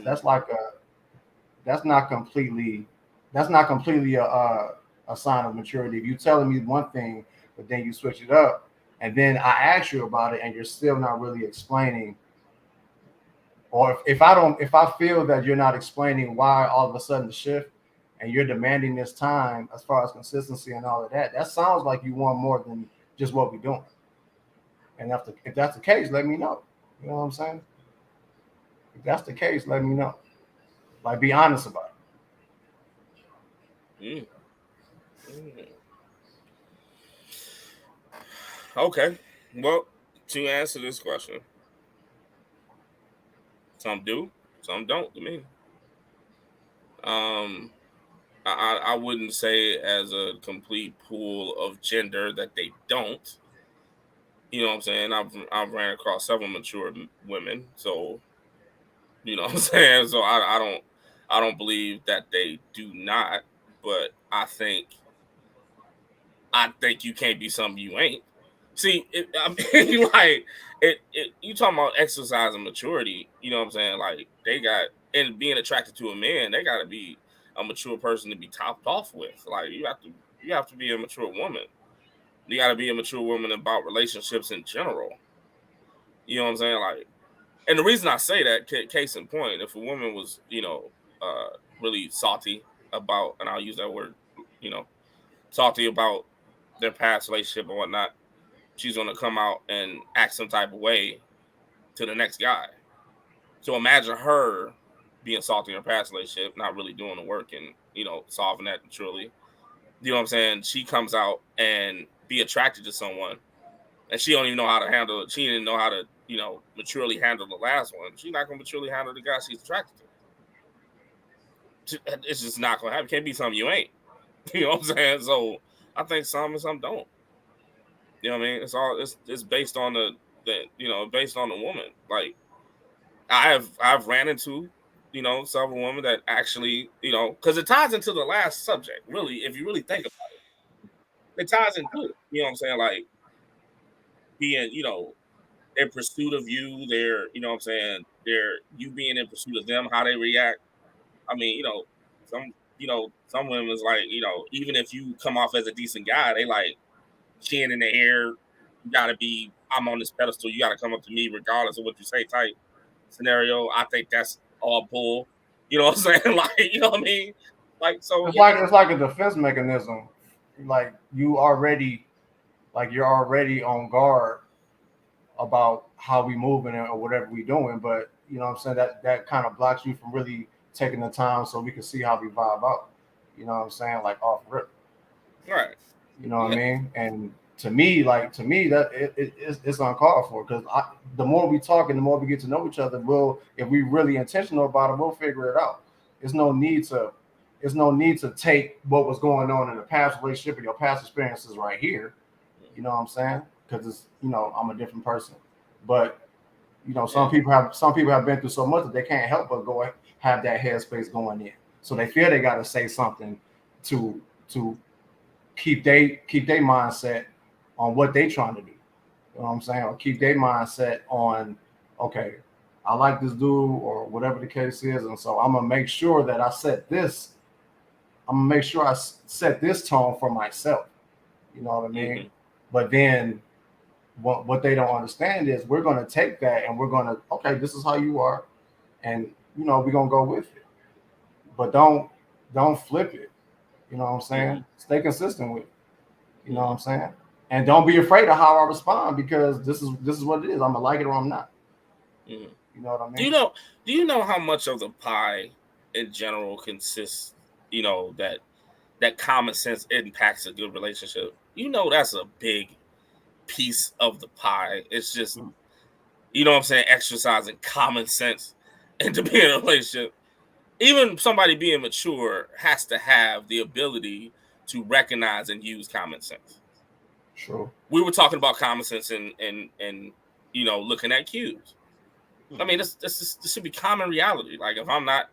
Speaker 2: not completely a sign of maturity. If you telling me one thing, but then you switch it up, and then I ask you about it, and you're still not really explaining, or if I feel that you're not explaining why all of a sudden the shift, and you're demanding this time as far as consistency and all of that, that sounds like you want more than just what we're doing. And if that's the case, let me know. You know what I'm saying? If that's the case, let me know. Like, be honest about
Speaker 3: Mm. Mm. Okay. Well, to answer this question, some do, some don't. To me, um, I wouldn't say as a complete pool of gender that they don't. You know what I'm saying? I've ran across several mature women, so you know what I'm saying. So I don't believe that they do not, but I think you can't be something you ain't. See, I mean, like you talking about exercise and maturity. You know what I'm saying? Like they got and being attracted to a man, they got to be a mature person to be topped off with. Like you have to be a mature woman. You got to be a mature woman about relationships in general. You know what I'm saying? Like, and the reason I say that, case in point, if a woman was, really salty about, and I'll use that word, you know, salty about their past relationship and whatnot, she's gonna come out and act some type of way to the next guy. So imagine her being salty in her past relationship, not really doing the work and solving that truly. You know what I'm saying? She comes out and be attracted to someone, and she don't even know how to handle it. She didn't know how to maturely handle the last one. She's not gonna maturely handle the guy she's attracted to. It's just not gonna happen. It can't be something you ain't. You know what I'm saying? So I think some and some don't. You know what I mean? It's based on based on the woman. Like I've ran into several women that actually, because it ties into the last subject, really, if you really think about it ties into it. You know what I'm saying? Like being, in pursuit of you, they're, you know what I'm saying, they're you being in pursuit of them, how they react. I mean, some some women's like, even if you come off as a decent guy, they like chin in the air, you gotta be, I'm on this pedestal, you gotta come up to me regardless of what you say type scenario. I think that's all bull. You know what I'm saying? Like, you know what I mean? Like, so
Speaker 2: It's like a defense mechanism. Like you're already on guard about how we moving or whatever we doing, but you know what I'm saying, that kind of blocks you from really taking the time so we can see how we vibe out. You know what I'm saying? Like off rip.
Speaker 3: Right.
Speaker 2: You know what I mean? And to me that it's uncalled for, because the more we talk and the more we get to know each other, if we really intentional about it, we'll figure it out. There's no need to take what was going on in the past relationship or your past experiences right here. You know what I'm saying? Because it's, I'm a different person. But some people have been through so much that they can't help but go have that headspace going in. So they feel they got to say something to keep their mindset on what they trying to do. You know what I'm saying? Or keep their mindset on, okay, I like this dude or whatever the case is. And so I'm gonna make sure that I set this tone for myself. You know what I mean? Mm-hmm. But then what they don't understand is we're gonna take that and we're gonna, okay, this is how you are, and we're gonna go with it. But don't flip it. You know what I'm saying? Mm-hmm. Stay consistent with it. You know what I'm saying? And don't be afraid of how I respond, because this is what it is. I'm gonna like it or I'm not.
Speaker 3: Mm-hmm.
Speaker 2: You know what I mean?
Speaker 3: Do you know how much of the pie in general consists? That common sense impacts a good relationship. That's a big piece of the pie. It's just, you know what I'm saying, exercising common sense and to be in a relationship. Even somebody being mature has to have the ability to recognize and use common sense.
Speaker 2: Sure.
Speaker 3: We were talking about common sense and looking at cues. I mean, this should be common reality. Like, if I'm not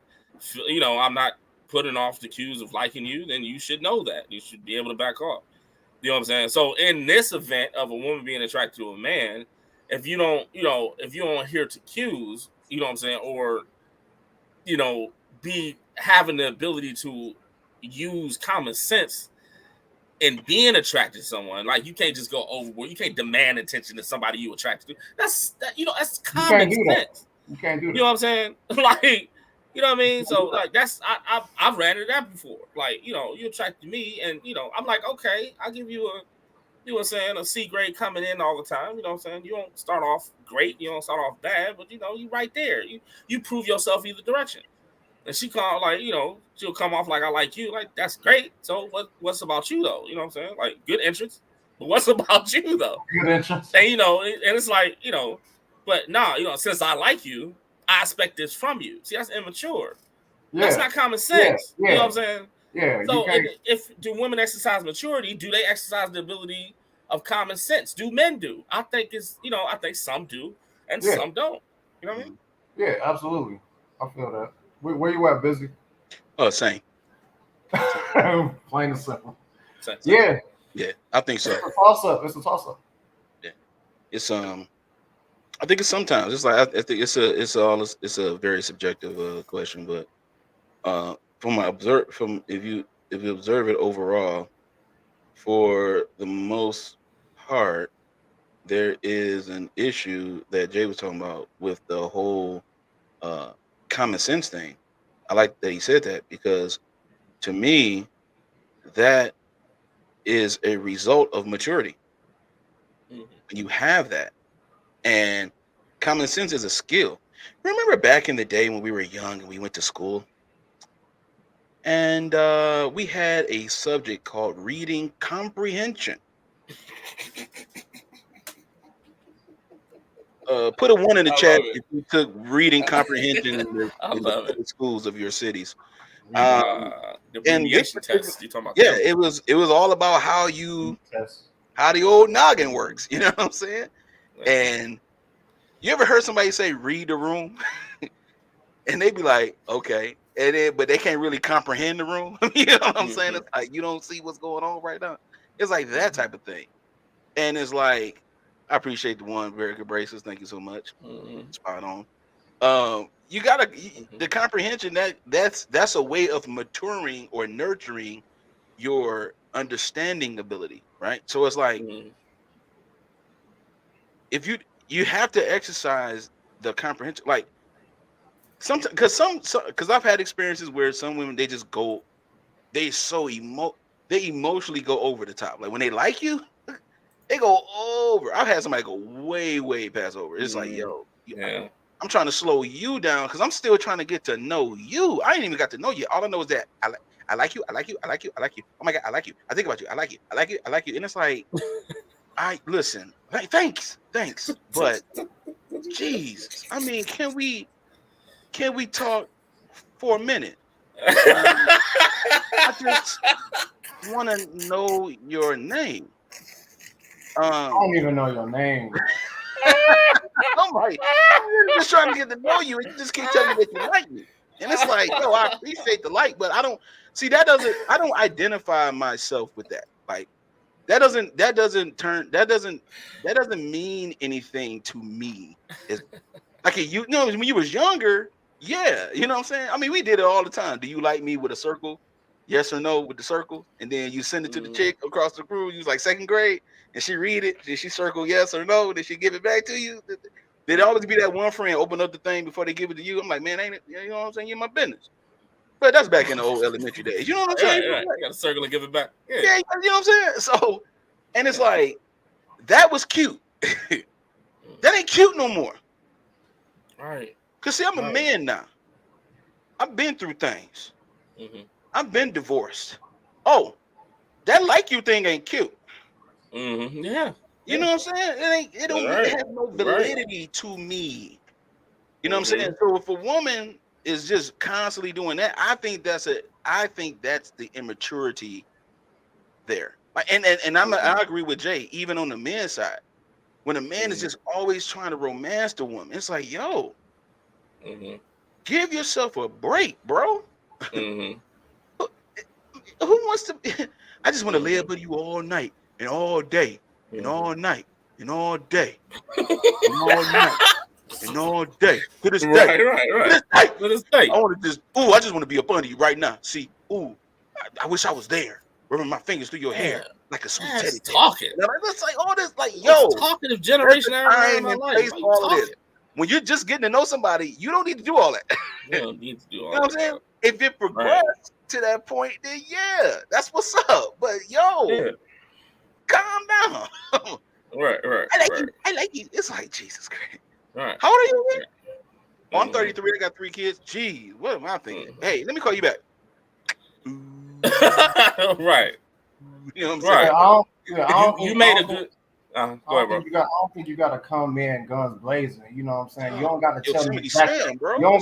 Speaker 3: putting off the cues of liking you, then you should know that. You should be able to back off. You know what I'm saying? So in this event of a woman being attracted to a man, if you don't adhere to cues, you know what I'm saying, or be having the ability to use common sense and being attracted to someone, like, you can't just go overboard. You can't demand attention to somebody you attracted to. That's common sense.
Speaker 2: You can't do that.
Speaker 3: You know what I'm saying? Like, you know what I mean? So, like, that's I've ran into that before. Like, you attracted to me, and I'm like, okay, I'll give you a C grade coming in all the time. You know what I'm saying? You don't start off great, you don't start off bad, but you right there. You prove yourself either direction. And she called, like, she'll come off like, I like you. Like, that's great. So what's about you, though? You know what I'm saying? Like, good interest. But what's about you, though?
Speaker 2: Good interest.
Speaker 3: And, and it's like, but nah, since I like you, I expect this from you. See, that's immature. Yeah. That's not common sense. Yeah. You know what I'm saying?
Speaker 2: Yeah.
Speaker 3: So do women exercise maturity? Do they exercise the ability of common sense? Do men do? I think I think some do and some don't. You know what I mean?
Speaker 2: Yeah, absolutely. I feel that. Where you at, Busy?
Speaker 1: Oh, same.
Speaker 2: Plain and simple.
Speaker 3: Same.
Speaker 1: Yeah, I think so.
Speaker 2: It's a toss up.
Speaker 1: Yeah, it's I think it's sometimes it's like I think it's a very subjective question, but if you observe it overall, for the most part, there is an issue that Jay was talking about with the whole common sense thing. I like that he said that, because to me, that is a result of maturity. Mm-hmm. You have that, and common sense is a skill. Remember back in the day when we were young and we went to school, and we had a subject called reading comprehension. Put a 1 in the chat if you took reading comprehension in the schools of your cities.
Speaker 3: The abbreviation test. You talking about?
Speaker 1: Yeah, it was all about how the old noggin works. You know what I'm saying? And you ever heard somebody say "read the room"? and they be like, okay, and then but they can't really comprehend the room. You know what I'm saying? It's like you don't see what's going on right now. It's like that type of thing, and it's like I appreciate the one very good braces. Thank you so much. Spot on. You gotta the comprehension that's a way of maturing or nurturing your understanding ability, right? So it's like if you have to exercise the comprehension, like sometimes because I've had experiences where some women they just go they so they emotionally go over the top. Like when they like you, they go over. I've had somebody go way past over. It's like yo,
Speaker 3: Yeah.
Speaker 1: I'm trying to slow you down because I'm still trying to get to know you. I ain't even got to know you. All I know is that I like you. I like you. I like you. I like you. Oh my God, I like you. I think about you. I like you. I like you. I like you. And it's like, I listen. Thanks, but Jesus, I mean, can we talk for a minute? I just want to know your name.
Speaker 2: I don't even know your name.
Speaker 1: I'm like, I'm just trying to get to know you, and you just keep telling me that you like me. And it's like, yo, I appreciate the like, but I don't see I don't identify myself with that. Like that doesn't mean anything to me. It's like you know when you was younger, yeah, you know what I'm saying? I mean, we did it all the time. Do you like me with a circle? Yes or no with the circle, and then you send it to the chick across the room. You was like second grade, and she read it. Did she circle yes or no? Did she give it back to you? Did it always be that one friend open up the thing before they give it to you? I'm like, man, ain't it? You know what I'm saying? You're my business. But that's back in the old elementary days. You know what I'm saying?
Speaker 3: Right. You got to circle and give it back.
Speaker 1: Yeah, you know what I'm saying? So, and it's like, that was cute. That ain't cute no more.
Speaker 3: Right.
Speaker 1: Because see, I'm a man now. I've been through things. I've been divorced. Oh, that like you thing ain't cute.
Speaker 3: Yeah.
Speaker 1: You know what I'm saying? It has no validity to me. You know what I'm saying? So if a woman is just constantly doing that, I think that's the immaturity there. Like, and I agree with Jay, even on the men's side. When a man is just always trying to romance the woman, it's like, yo, give yourself a break, bro. Who wants to? I just want to lay up with you all night and all day and all night and all day and all night and all day to this day.
Speaker 3: Right. To this day.
Speaker 1: I want to I just want to be up under you right now. See, I wish I was there, rubbing my fingers through your hair like a sweet teddy bear.
Speaker 3: Talking.
Speaker 1: That's like all this, like, yo,
Speaker 3: talkative generation I in my life.
Speaker 1: All of this. When you're just getting to know somebody, you don't need to do all that.
Speaker 3: You don't need to do all
Speaker 1: you know what I'm saying? If it progressed to that point, then yeah, that's what's up. But yo, calm down.
Speaker 3: Right.
Speaker 1: I like you. It's like Jesus Christ.
Speaker 3: Right.
Speaker 1: How old are you again? Oh, I'm 33. I got 3 kids. Geez, what am I thinking? Hey, let me call you back.
Speaker 3: Right.
Speaker 1: You know what I'm saying?
Speaker 2: Right.
Speaker 3: You made a good. Go ahead, bro.
Speaker 2: I don't think you gotta come in guns blazing. You know what I'm saying? You don't gotta tell me
Speaker 1: exactly. Bro.
Speaker 2: You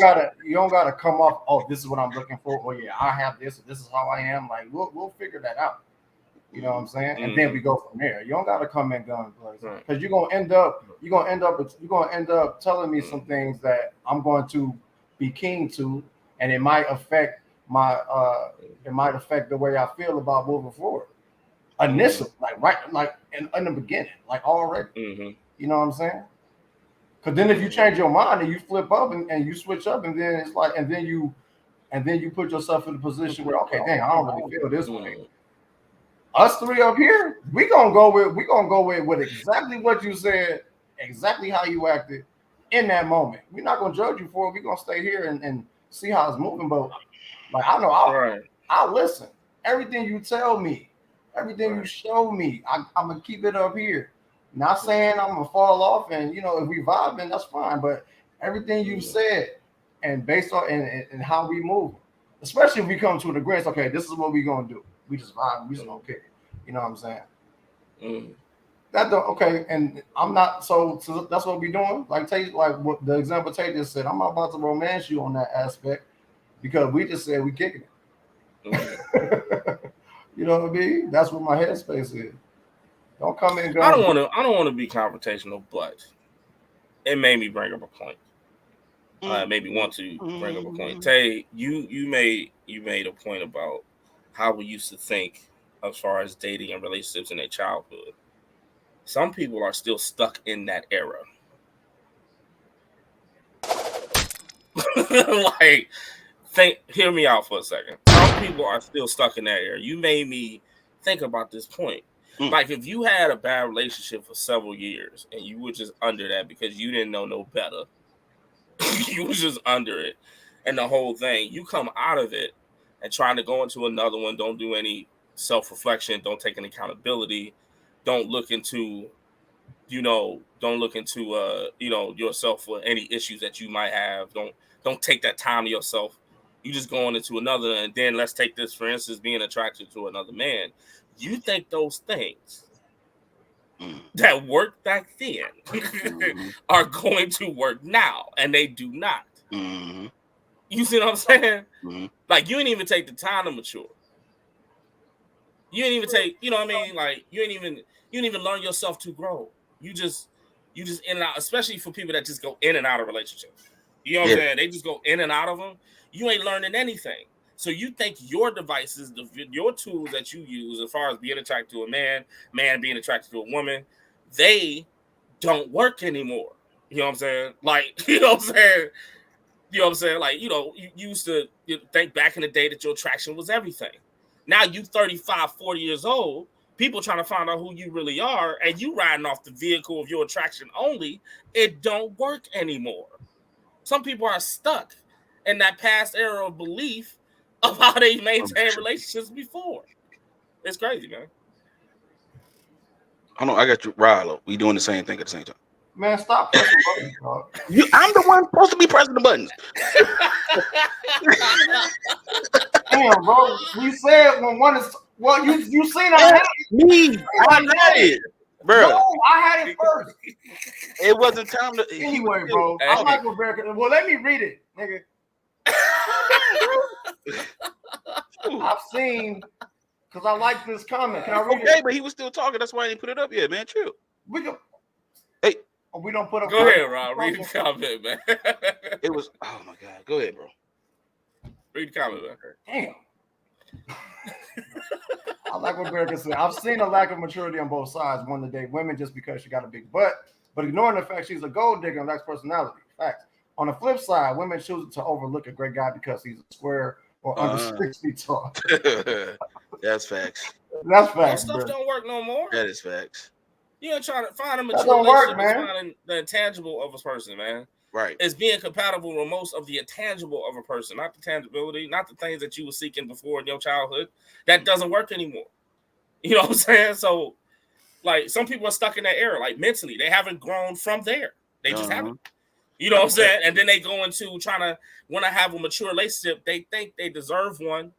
Speaker 2: don't gotta come off. Oh, this is what I'm looking for. Oh yeah, I have this. This is how I am. Like we'll figure that out. You know what I'm saying? And then we go from there. You don't gotta come in guns blazing because you're gonna end up telling me some things that I'm going to be keen to, and it might affect the way I feel about moving forward. Initially, like in the beginning, like already. You know what I'm saying? Because then if you change your mind and you flip up and you switch up, and then it's like, and then you put yourself in a position where, okay, dang, I don't really feel this way. Us three up here, we gonna go with exactly what you said, exactly how you acted in that moment. We're not gonna judge you for it. We're gonna stay here and see how it's moving. But like I know I'll listen. Everything you tell me. Everything you show me, I'm gonna keep it up here. Not saying I'm gonna fall off, and if we vibing, that's fine. But everything you said, and based on and how we move, especially if we come to an agreement, okay, this is what we gonna do. We just vibe, we just gonna kick it. You know what I'm saying? Okay, and I'm not so that's what we doing. Like what the example Tate just said, I'm not about to romance you on that aspect because we just said we kicking it. You know what I mean? That's what my headspace is. Don't come in.
Speaker 3: I don't want to be confrontational, but it made me bring up a point. maybe want to bring up a point. Tay, you made a point about how we used to think as far as dating and relationships in their childhood. Some people are still stuck in that era. Like, hear me out for a second. Some people are still stuck in that era. You made me think about this point. Like, if you had a bad relationship for several years and you were just under that because you didn't know no better, you was just under it, and the whole thing, you come out of it and trying to go into another one, don't do any self-reflection, don't take any accountability, don't look into yourself for any issues that you might have, don't take that time to yourself. You just going into another, and then let's take this, for instance, being attracted to another man. You think those things that worked back then are going to work now, and they do not. You see what I'm saying? Like, you didn't even take the time to mature. You didn't even take, you know what I mean? Like, you didn't even learn yourself to grow. You just in and out, especially for people that just go in and out of relationships. You know what I'm saying? They just go in and out of them. You ain't learning anything. So you think your devices, your tools that you use as far as being attracted to a man being attracted to a woman, they don't work anymore. You know what I'm saying? Like, you know what I'm saying? You know what I'm saying? Like, you used to think back in the day that your attraction was everything. Now you 35, 40 years old, people trying to find out who you really are, and you riding off the vehicle of your attraction only. It don't work anymore. Some people are stuck in that past era of belief of how they maintained relationships before. It's crazy, man.
Speaker 1: I know. I got you, Rilo. We doing the same thing at the same time.
Speaker 2: Man, stop pressing buttons, dog.
Speaker 1: I'm the one supposed to be pressing the buttons.
Speaker 2: Damn, bro. We said when one is you seen I had it.
Speaker 1: Me. I had it, bro.
Speaker 2: No, I had it first.
Speaker 1: It wasn't time to.
Speaker 2: Anyway, bro. I'm not gonna bear it. Well, let me read it, nigga. I've seen, because I like this comment. Can I read it?
Speaker 1: Okay, but he was still talking. That's why I didn't put it up yet, man. Chill.
Speaker 2: We can.
Speaker 1: Hey.
Speaker 2: We don't put up.
Speaker 3: Go ahead, Rob. Read the comment, man.
Speaker 1: It was. Oh my God. Go ahead, bro.
Speaker 3: Read the comment, man.
Speaker 2: Damn. I like what Barrett said. I've seen a lack of maturity on both sides. One to date women just because she got a big butt, but ignoring the fact she's a gold digger and lacks personality. Facts. On the flip side, women choose to overlook a great guy because he's a square or under 6 feet tall.
Speaker 1: That's facts.
Speaker 2: That's facts.
Speaker 3: That stuff don't work no more.
Speaker 1: That is facts.
Speaker 3: You ain't trying to find a mature
Speaker 2: That don't work,
Speaker 3: relationship,
Speaker 2: man.
Speaker 3: finding the intangible of a person, man.
Speaker 1: Right.
Speaker 3: It's being compatible with most of the intangible of a person, not the tangibility, not the things that you were seeking before in your childhood. That doesn't work anymore. You know what I'm saying? So, like, some people are stuck in that era, like, mentally. They haven't grown from there. They just haven't. You know what I'm saying? And then they go into trying to want to have a mature relationship. They think they deserve one.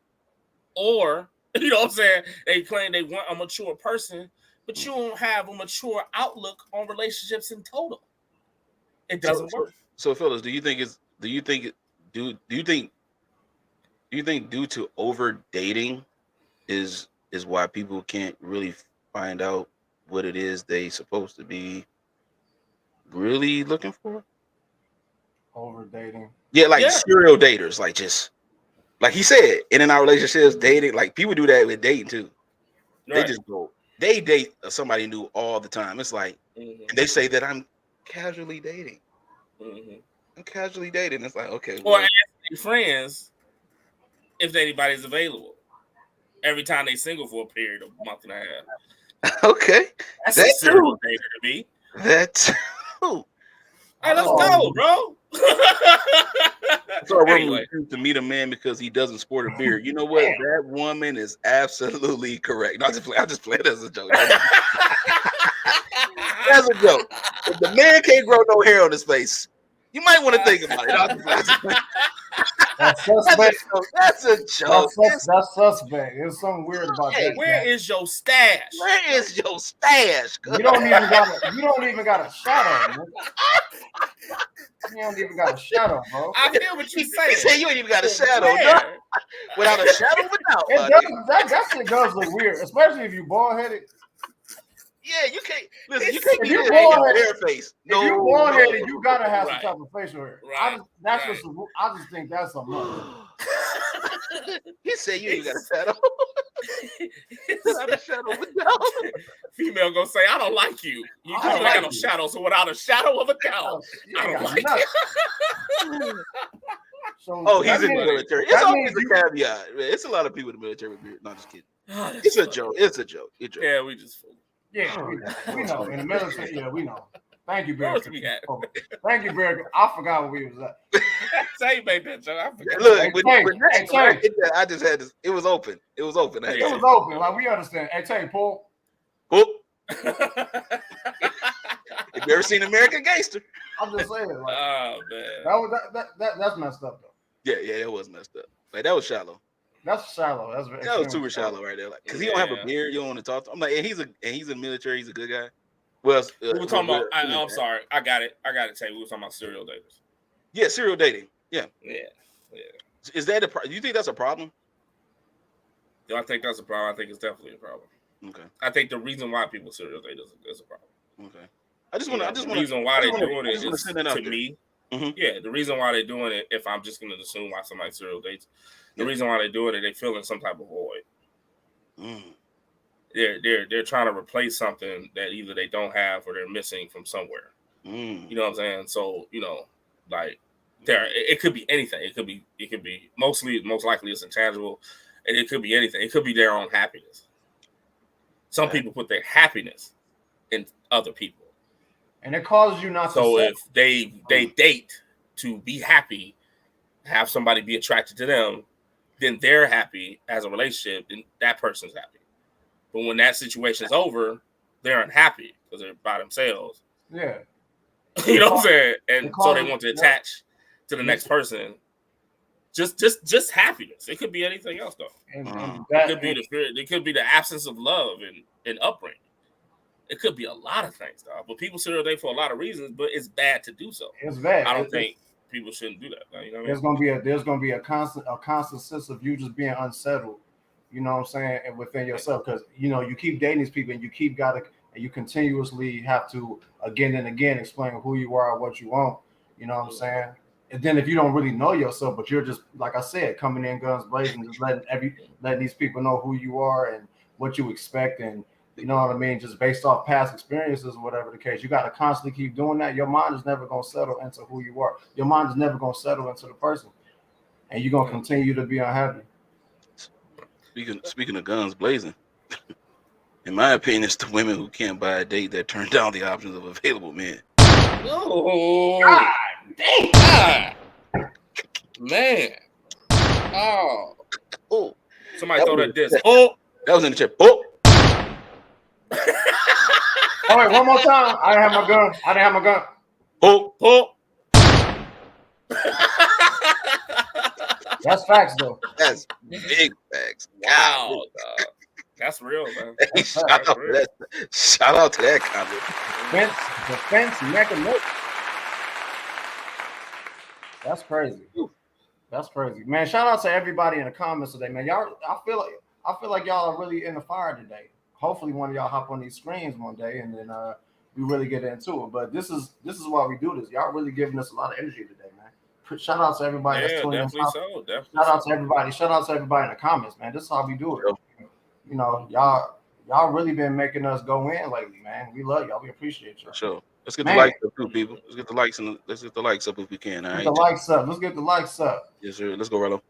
Speaker 3: Or, you know what I'm saying? They claim they want a mature person, but you don't have a mature outlook on relationships in total. It doesn't work.
Speaker 1: So, fellas, do you think due to over dating is why people can't really find out what it is they supposed to be really looking for?
Speaker 2: Over dating.
Speaker 1: Yeah, like serial daters, like just like he said, in and out relationships, dating, like people do that with dating too. Right. They just go, they date somebody new all the time. It's like, and they say that I'm casually dating. I'm casually dating. It's like, okay.
Speaker 3: Or ask their friends if anybody's available. Every time they single for a period of a month and a half.
Speaker 1: Okay.
Speaker 3: That's a serial dater to me.
Speaker 1: That's true.
Speaker 3: Hey, let's go, bro.
Speaker 1: So I refuse to meet a man because he doesn't sport a beard. You know what? That woman is absolutely correct. No, I just play it as a joke. That's a joke. If the man can't grow no hair on his face, you might want to think about it.
Speaker 2: That's suspect.
Speaker 1: That's a joke.
Speaker 2: That's suspect. There's something weird about that.
Speaker 3: Where is your stash?
Speaker 1: Where is your stash?
Speaker 2: You don't even got a shadow, man. You don't even got a shadow, bro.
Speaker 3: I hear what you say.
Speaker 1: He said you ain't even got a shadow. No. Without a shadow, without.
Speaker 2: That shit does look weird, especially if you bald headed.
Speaker 1: Yeah, you can't listen. You
Speaker 3: If
Speaker 1: can't be
Speaker 2: you
Speaker 1: there
Speaker 2: bald
Speaker 1: in
Speaker 2: headed-
Speaker 1: bare face.
Speaker 2: If you bald headed, you gotta have
Speaker 3: Right.
Speaker 2: some type of facial hair.
Speaker 3: Right.
Speaker 2: I just think that's a must.
Speaker 1: He said you ain't got a shadow. Without a shadow of a doubt.
Speaker 3: Female gonna say, I don't like you. You
Speaker 2: I don't
Speaker 3: ain't
Speaker 2: like
Speaker 3: got no
Speaker 2: you.
Speaker 3: shadow, so without a shadow of a doubt,
Speaker 2: You
Speaker 3: I
Speaker 2: ain't
Speaker 3: don't
Speaker 2: got
Speaker 3: like
Speaker 2: nothing.
Speaker 3: you.
Speaker 2: So
Speaker 1: Oh,
Speaker 2: that
Speaker 1: he's in the
Speaker 2: means-
Speaker 1: military. It's
Speaker 2: that
Speaker 1: always
Speaker 2: means
Speaker 1: a
Speaker 2: you-
Speaker 1: caveat. Man, it's a lot of people in the military with beard. No, just kidding.
Speaker 3: Oh,
Speaker 1: It's a
Speaker 3: funny.
Speaker 1: joke. It's a joke. It's a joke.
Speaker 3: Yeah, we just fool.
Speaker 2: Yeah, we know. In the military, yeah, we know. Thank you, Barry.
Speaker 3: What else we got?
Speaker 2: Thank you, Barry. I forgot where we was at.
Speaker 3: Say you made that joke. I forgot.
Speaker 1: Look,
Speaker 2: Hey,
Speaker 1: when
Speaker 2: Tay,
Speaker 1: that-
Speaker 2: hey,
Speaker 1: when I
Speaker 2: Tay.
Speaker 1: hit that, I just had this. It was open. It was open.
Speaker 2: It was open. Like we understand. Hey, Tay, Paul.
Speaker 1: Whoop. If you ever seen American Gangster?
Speaker 2: I'm just saying. Like,
Speaker 3: Oh man.
Speaker 2: that's messed up though.
Speaker 1: Yeah, that was messed up. Like that was shallow.
Speaker 2: That's shallow. That's
Speaker 1: That was super shallow right there. Like, cause he don't have a
Speaker 3: Yeah.
Speaker 1: beard. You don't want to talk to him. I'm like, and he's in the military. He's a good guy. Well,
Speaker 3: We were talking about. I'm sorry. I got it. Tay. We were talking about serial daters.
Speaker 1: Yeah, serial dating. Yeah.
Speaker 3: Yeah.
Speaker 1: Is that you think that's a problem?
Speaker 3: Do I think that's a problem? I think it's definitely a problem.
Speaker 1: Okay.
Speaker 3: I think the reason why people serial date is a problem.
Speaker 1: Okay. I just want
Speaker 3: The reason why they're doing it is
Speaker 1: send that out
Speaker 3: to
Speaker 1: there.
Speaker 3: me.
Speaker 1: Mhm.
Speaker 3: Yeah, the reason why they're doing it, if I'm just going to assume why somebody serial dates, the reason why they're doing it, they feel in some type of void.
Speaker 1: Mm.
Speaker 3: They're trying to replace something that either they don't have or they're missing from somewhere.
Speaker 1: Mm.
Speaker 3: You know what I'm saying? So like it could be anything. It could be most likely it's intangible, and it could be anything. It could be their own happiness. Some people put their happiness in other people.
Speaker 2: And it causes you not to.
Speaker 3: So if they date to be happy, have somebody be attracted to them, then they're happy as a relationship, and that person's happy. But when that situation's over, they're unhappy because they're by themselves.
Speaker 2: Yeah.
Speaker 3: You know what I'm saying? And so they want to attach to the next person. Just happiness. It could be anything else though. It could be the absence of love and upbringing. It could be a lot of things, dog. But people serial date for a lot of reasons, but it's bad to do so.
Speaker 2: It's bad.
Speaker 3: I don't think people shouldn't do that. You know what I mean?
Speaker 2: There's gonna be a constant sense of you just being unsettled. You know what I'm saying, and within yourself, because you keep dating these people and you continuously have to again and again explain who you are, what you want. You know what I'm saying? And then if you don't really know yourself, but you're just like I said, coming in guns blazing, just letting these people know who you are and what you expect, and you know what I mean, just based off past experiences, whatever the case, you got to constantly keep doing that. Your mind is never gonna settle into who you are. Your mind is never gonna settle into the person, and you're gonna continue to be unhappy.
Speaker 1: Speaking of guns blazing, in my opinion, it's the women who can't buy a date that turn down the options of available men.
Speaker 3: Oh, God damn, man! Oh, somebody throw that disc. Oh,
Speaker 1: that was in the chat. Oh.
Speaker 2: All right, one more time. I didn't have my gun.
Speaker 1: Oh.
Speaker 2: That's facts, though.
Speaker 1: That's big facts.
Speaker 3: Wow, dog. That's real, man.
Speaker 1: Hey, shout out to that comment.
Speaker 2: Defense mechanism. That's crazy. That's crazy, man. Shout out to everybody in the comments today, man. Y'all, I feel like y'all are really in the fire today. Hopefully, one of y'all hop on these screens one day, and then we really get into it. But this is why we do this. Y'all really giving us a lot of energy today, man. Shout out to everybody that's tuning in. Shout out to everybody. Shout out to everybody in the comments, man. This is how we do it. You know, y'all really been making us go in lately, man. We love y'all. We appreciate y'all.
Speaker 1: Sure. Let's get the likes up too, people. Let's get the likes up if we can. All right.
Speaker 2: Let's get the likes up.
Speaker 1: Yes, sir. Let's go, Rello.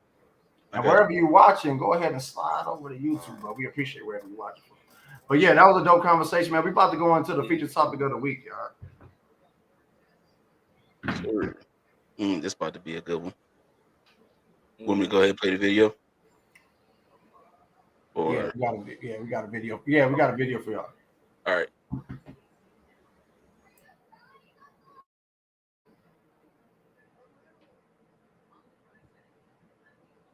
Speaker 2: And wherever you're watching, go ahead and slide over to YouTube, bro. We appreciate wherever you're watching. But yeah, that was a dope conversation, man. We about to go into the featured topic of the week, y'all.
Speaker 1: Sure. This about to be a good one. Want me to go ahead and play the video? Or
Speaker 2: we got a video. Yeah, we got a video for y'all.
Speaker 1: All right.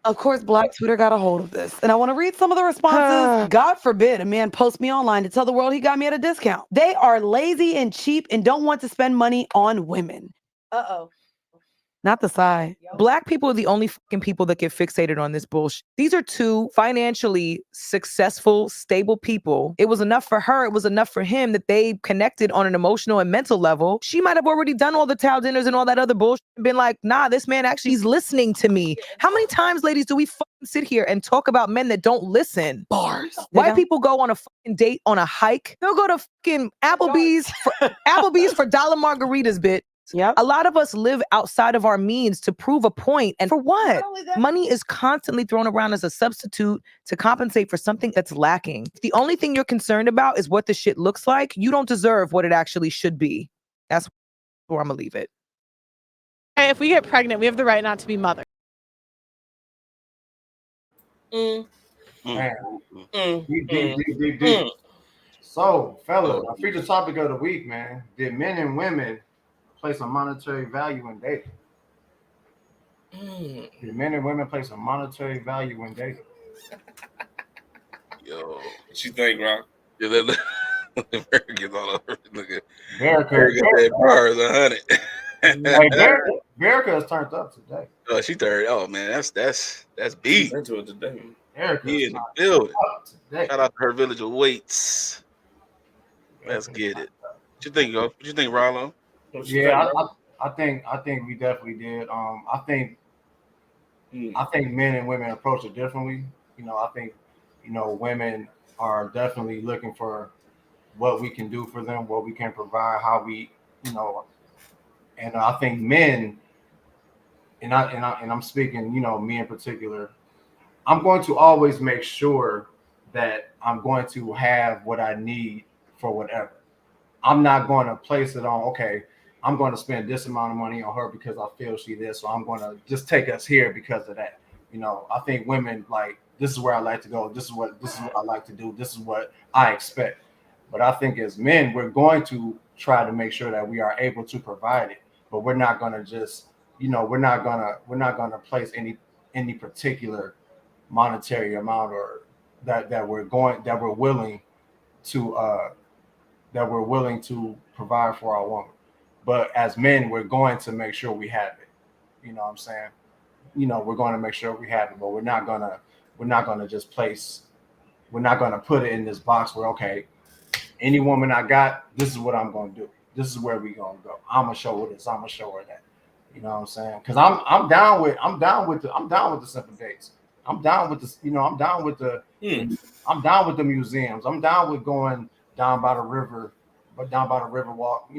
Speaker 7: Of course, Black Twitter got a hold of this, and I want to read some of the responses. God forbid a man post me online to tell the world he got me at a discount. They are lazy and cheap and don't want to spend money on women. Uh-oh. Not the side. Black people are the only fucking people that get fixated on this bullshit. These are two financially successful, stable people. It was enough for her. It was enough for him that they connected on an emotional and mental level. She might have already done all the towel dinners and all that other bullshit and been like, nah, this man actually is listening to me. How many times, ladies, do we fucking sit here and talk about men that don't listen? Bars. White people go on a fucking date on a hike. They'll go to fucking Applebee's for dollar margaritas, bitch. Yep. A lot of us live outside of our means to prove a point. And for what? Money is constantly thrown around as a substitute to compensate for something that's lacking. If the only thing you're concerned about is what the shit looks like, you don't deserve what it actually should be. That's where I'm gonna leave it.
Speaker 8: If we get pregnant, we have the right not to be mothers.
Speaker 2: Man. Deep. So, fellas, our feature topic of the week, man. Did men and women place a monetary value in dating? Did men and women place a monetary value in dating?
Speaker 1: Yo,
Speaker 3: what you think, bro?
Speaker 1: Yeah, Americans all over. Look at
Speaker 2: America
Speaker 1: said bars 100.
Speaker 2: America has turned up today.
Speaker 1: Oh, she turned. Oh man, that's beat.
Speaker 3: Into it today.
Speaker 2: America
Speaker 1: He in the building.
Speaker 2: today.
Speaker 1: Shout out to her village of weights. Let's get it. What you think, What you think, Rollo?
Speaker 2: Yeah, I think we definitely did. I think men and women approach it differently. I think women are definitely looking for what we can do for them, what we can provide, how we, and I think men, and I'm speaking, me in particular, I'm going to always make sure that I'm going to have what I need for whatever. I'm not going to place it on, okay, I'm going to spend this amount of money on her because I feel she this, so I'm going to just take us here because of that. I think women like, this is where I like to go. This is what I like to do. This is what I expect. But I think as men, we're going to try to make sure that we are able to provide it, but we're not going to just, we're not going to place any particular monetary amount or that we're willing to provide for our woman. But as men, we're going to make sure we have it. You know what I'm saying? We're going to make sure we have it, but we're not gonna just place. We're not gonna put it in this box where, okay, any woman I got, this is what I'm gonna do. This is where we gonna go. I'm gonna show her this. I'm gonna show her that. You know what I'm saying? Because I'm down with the simple dates. I'm down with the I'm down with the museums. I'm down with going down by the river walk,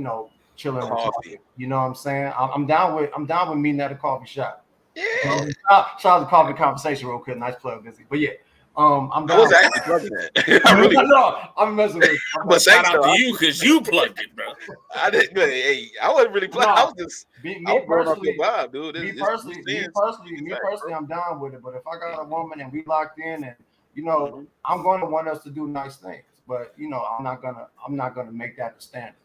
Speaker 2: chilling and talking. You know what I'm saying? I'm down with meeting at a coffee shop.
Speaker 1: Yeah.
Speaker 2: Shout out to coffee conversation real quick. Nice plug, busy. But yeah, I'm down.
Speaker 1: I was actually plugging that. I really
Speaker 2: I'm messing with.
Speaker 3: But shout out to you because you plugged it, bro.
Speaker 1: I didn't. Hey, I wasn't really plugging. I was just.
Speaker 2: Me
Speaker 1: I was going off
Speaker 2: personally,
Speaker 1: your vibe, dude.
Speaker 2: me personally, I'm down with it. But if I got a woman and we locked in, and I'm going to want us to do nice things. But I'm not gonna make that the standard.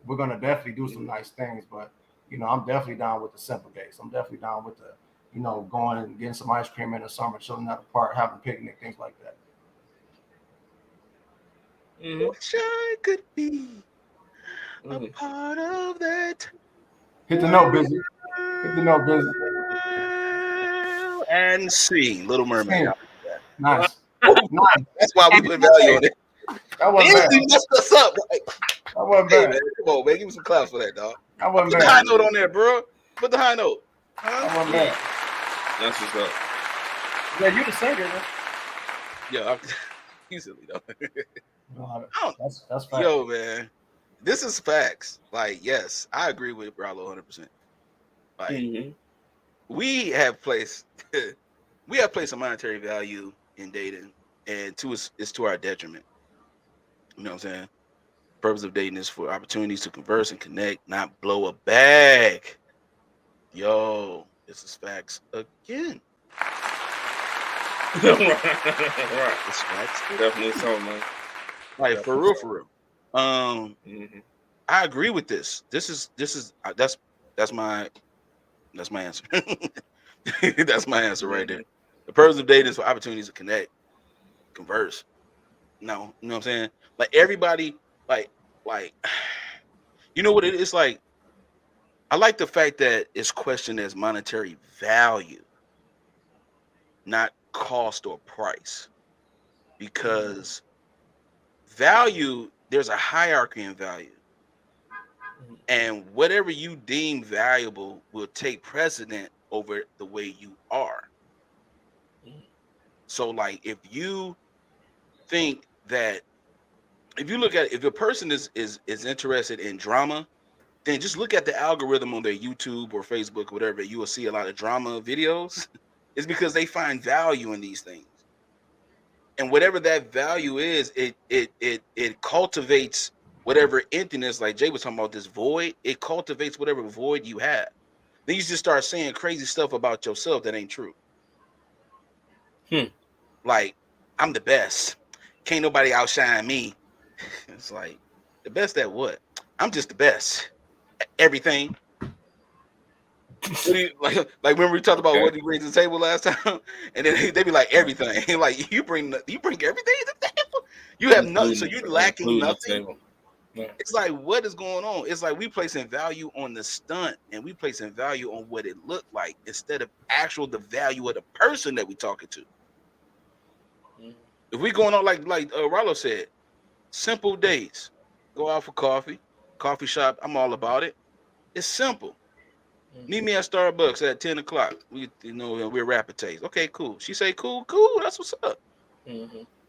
Speaker 2: We're gonna definitely do some nice things, but I'm definitely down with the simple days. I'm definitely down with the going and getting some ice cream in the summer, chilling at the park, having a picnic, things like that.
Speaker 1: Wish I could be a part of that.
Speaker 2: Hit the note, busy. Hit the note, busy.
Speaker 1: And sing Little Mermaid.
Speaker 2: Nice.
Speaker 1: That's why we put value on it.
Speaker 2: That wasn't bad.
Speaker 1: You messed us up. Like,
Speaker 2: that wasn't
Speaker 1: hey,
Speaker 2: bad.
Speaker 1: man, come on, man. Give me some claps for that, dog.
Speaker 2: That wasn't
Speaker 1: Put
Speaker 2: bad.
Speaker 1: the high note on there, bro. Put the high note.
Speaker 2: That wasn't bad.
Speaker 3: That's what's up.
Speaker 2: Yeah, you the singer, man.
Speaker 1: Yeah, easily though.
Speaker 2: That's facts.
Speaker 1: Yo, man, this is facts. Like, yes, I agree with Rollo 100%. Like, we have placed a monetary value in dating, and it's to our detriment. You know what I'm saying? The purpose of dating is for opportunities to converse and connect, not blow a bag. Yo, this is facts again.
Speaker 3: Right.
Speaker 1: It's facts.
Speaker 3: Definitely so, man.
Speaker 1: Like, for real. I agree with this. That's my answer. That's my answer right there. The purpose of dating is for opportunities to connect, converse. No, you know what I'm saying? Like, everybody, like, you know what it is? Like, I like the fact that it's questioned as monetary value, not cost or price, because value, there's a hierarchy in value, and whatever you deem valuable will take precedent over the way you are. So like if you think that, if you look at, if a person is interested in drama, then just look at the algorithm on their YouTube or Facebook or whatever. You will see a lot of drama videos. It's because they find value in these things, and whatever that value is, it cultivates whatever emptiness. Like Jay was talking about, this void. It cultivates whatever void you have. Then you just start saying crazy stuff about yourself that ain't true. Like, I'm the best. Can't nobody outshine me. It's like, the best at what? I'm just the best. Everything. Like remember we talked about what he brings to the table last time, and then they be like everything. Like you bring everything to the table. You have nothing, so you're lacking nothing. It's like, what is going on? It's like we placing value on the stunt, and we placing value on what it looked like instead of the value of the person that we talking to. If we going on like Rollo said, simple dates, go out for coffee shop. I'm all about it. It's simple. Meet me at Starbucks at 10 o'clock. We're rapid taste. Okay, cool. She say, cool. That's what's up.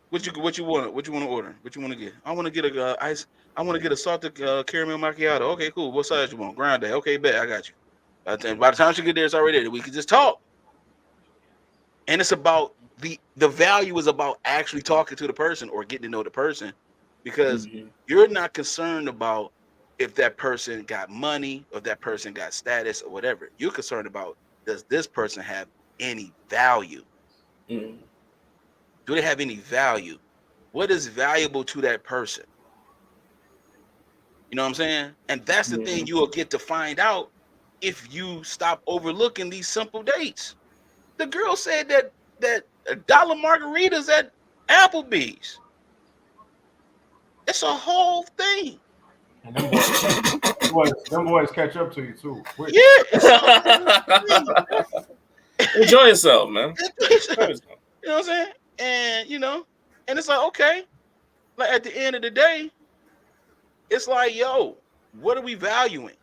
Speaker 1: What you want? What you want to order? What you want to get? I want to get a ice. I want to get a salted caramel macchiato. Okay, cool. What size you want? Grande. Okay, bet. I got you. By the time she get there, it's already there. We can just talk. And it's about the value is about actually talking to the person or getting to know the person, because you're not concerned about if that person got money or if that person got status or whatever. You're concerned about, does this person have any value? Do they have any value? What is valuable to that person? You know what I'm saying? And that's the thing you will get to find out if you stop overlooking these simple dates. The girl said that $1 margaritas at Applebee's. It's a whole thing.
Speaker 2: And them boys catch up to you too. Quick.
Speaker 1: Yeah.
Speaker 3: Enjoy yourself, man.
Speaker 1: You know what I'm saying? And and it's like, okay, like at the end of the day, it's like, yo, what are we valuing?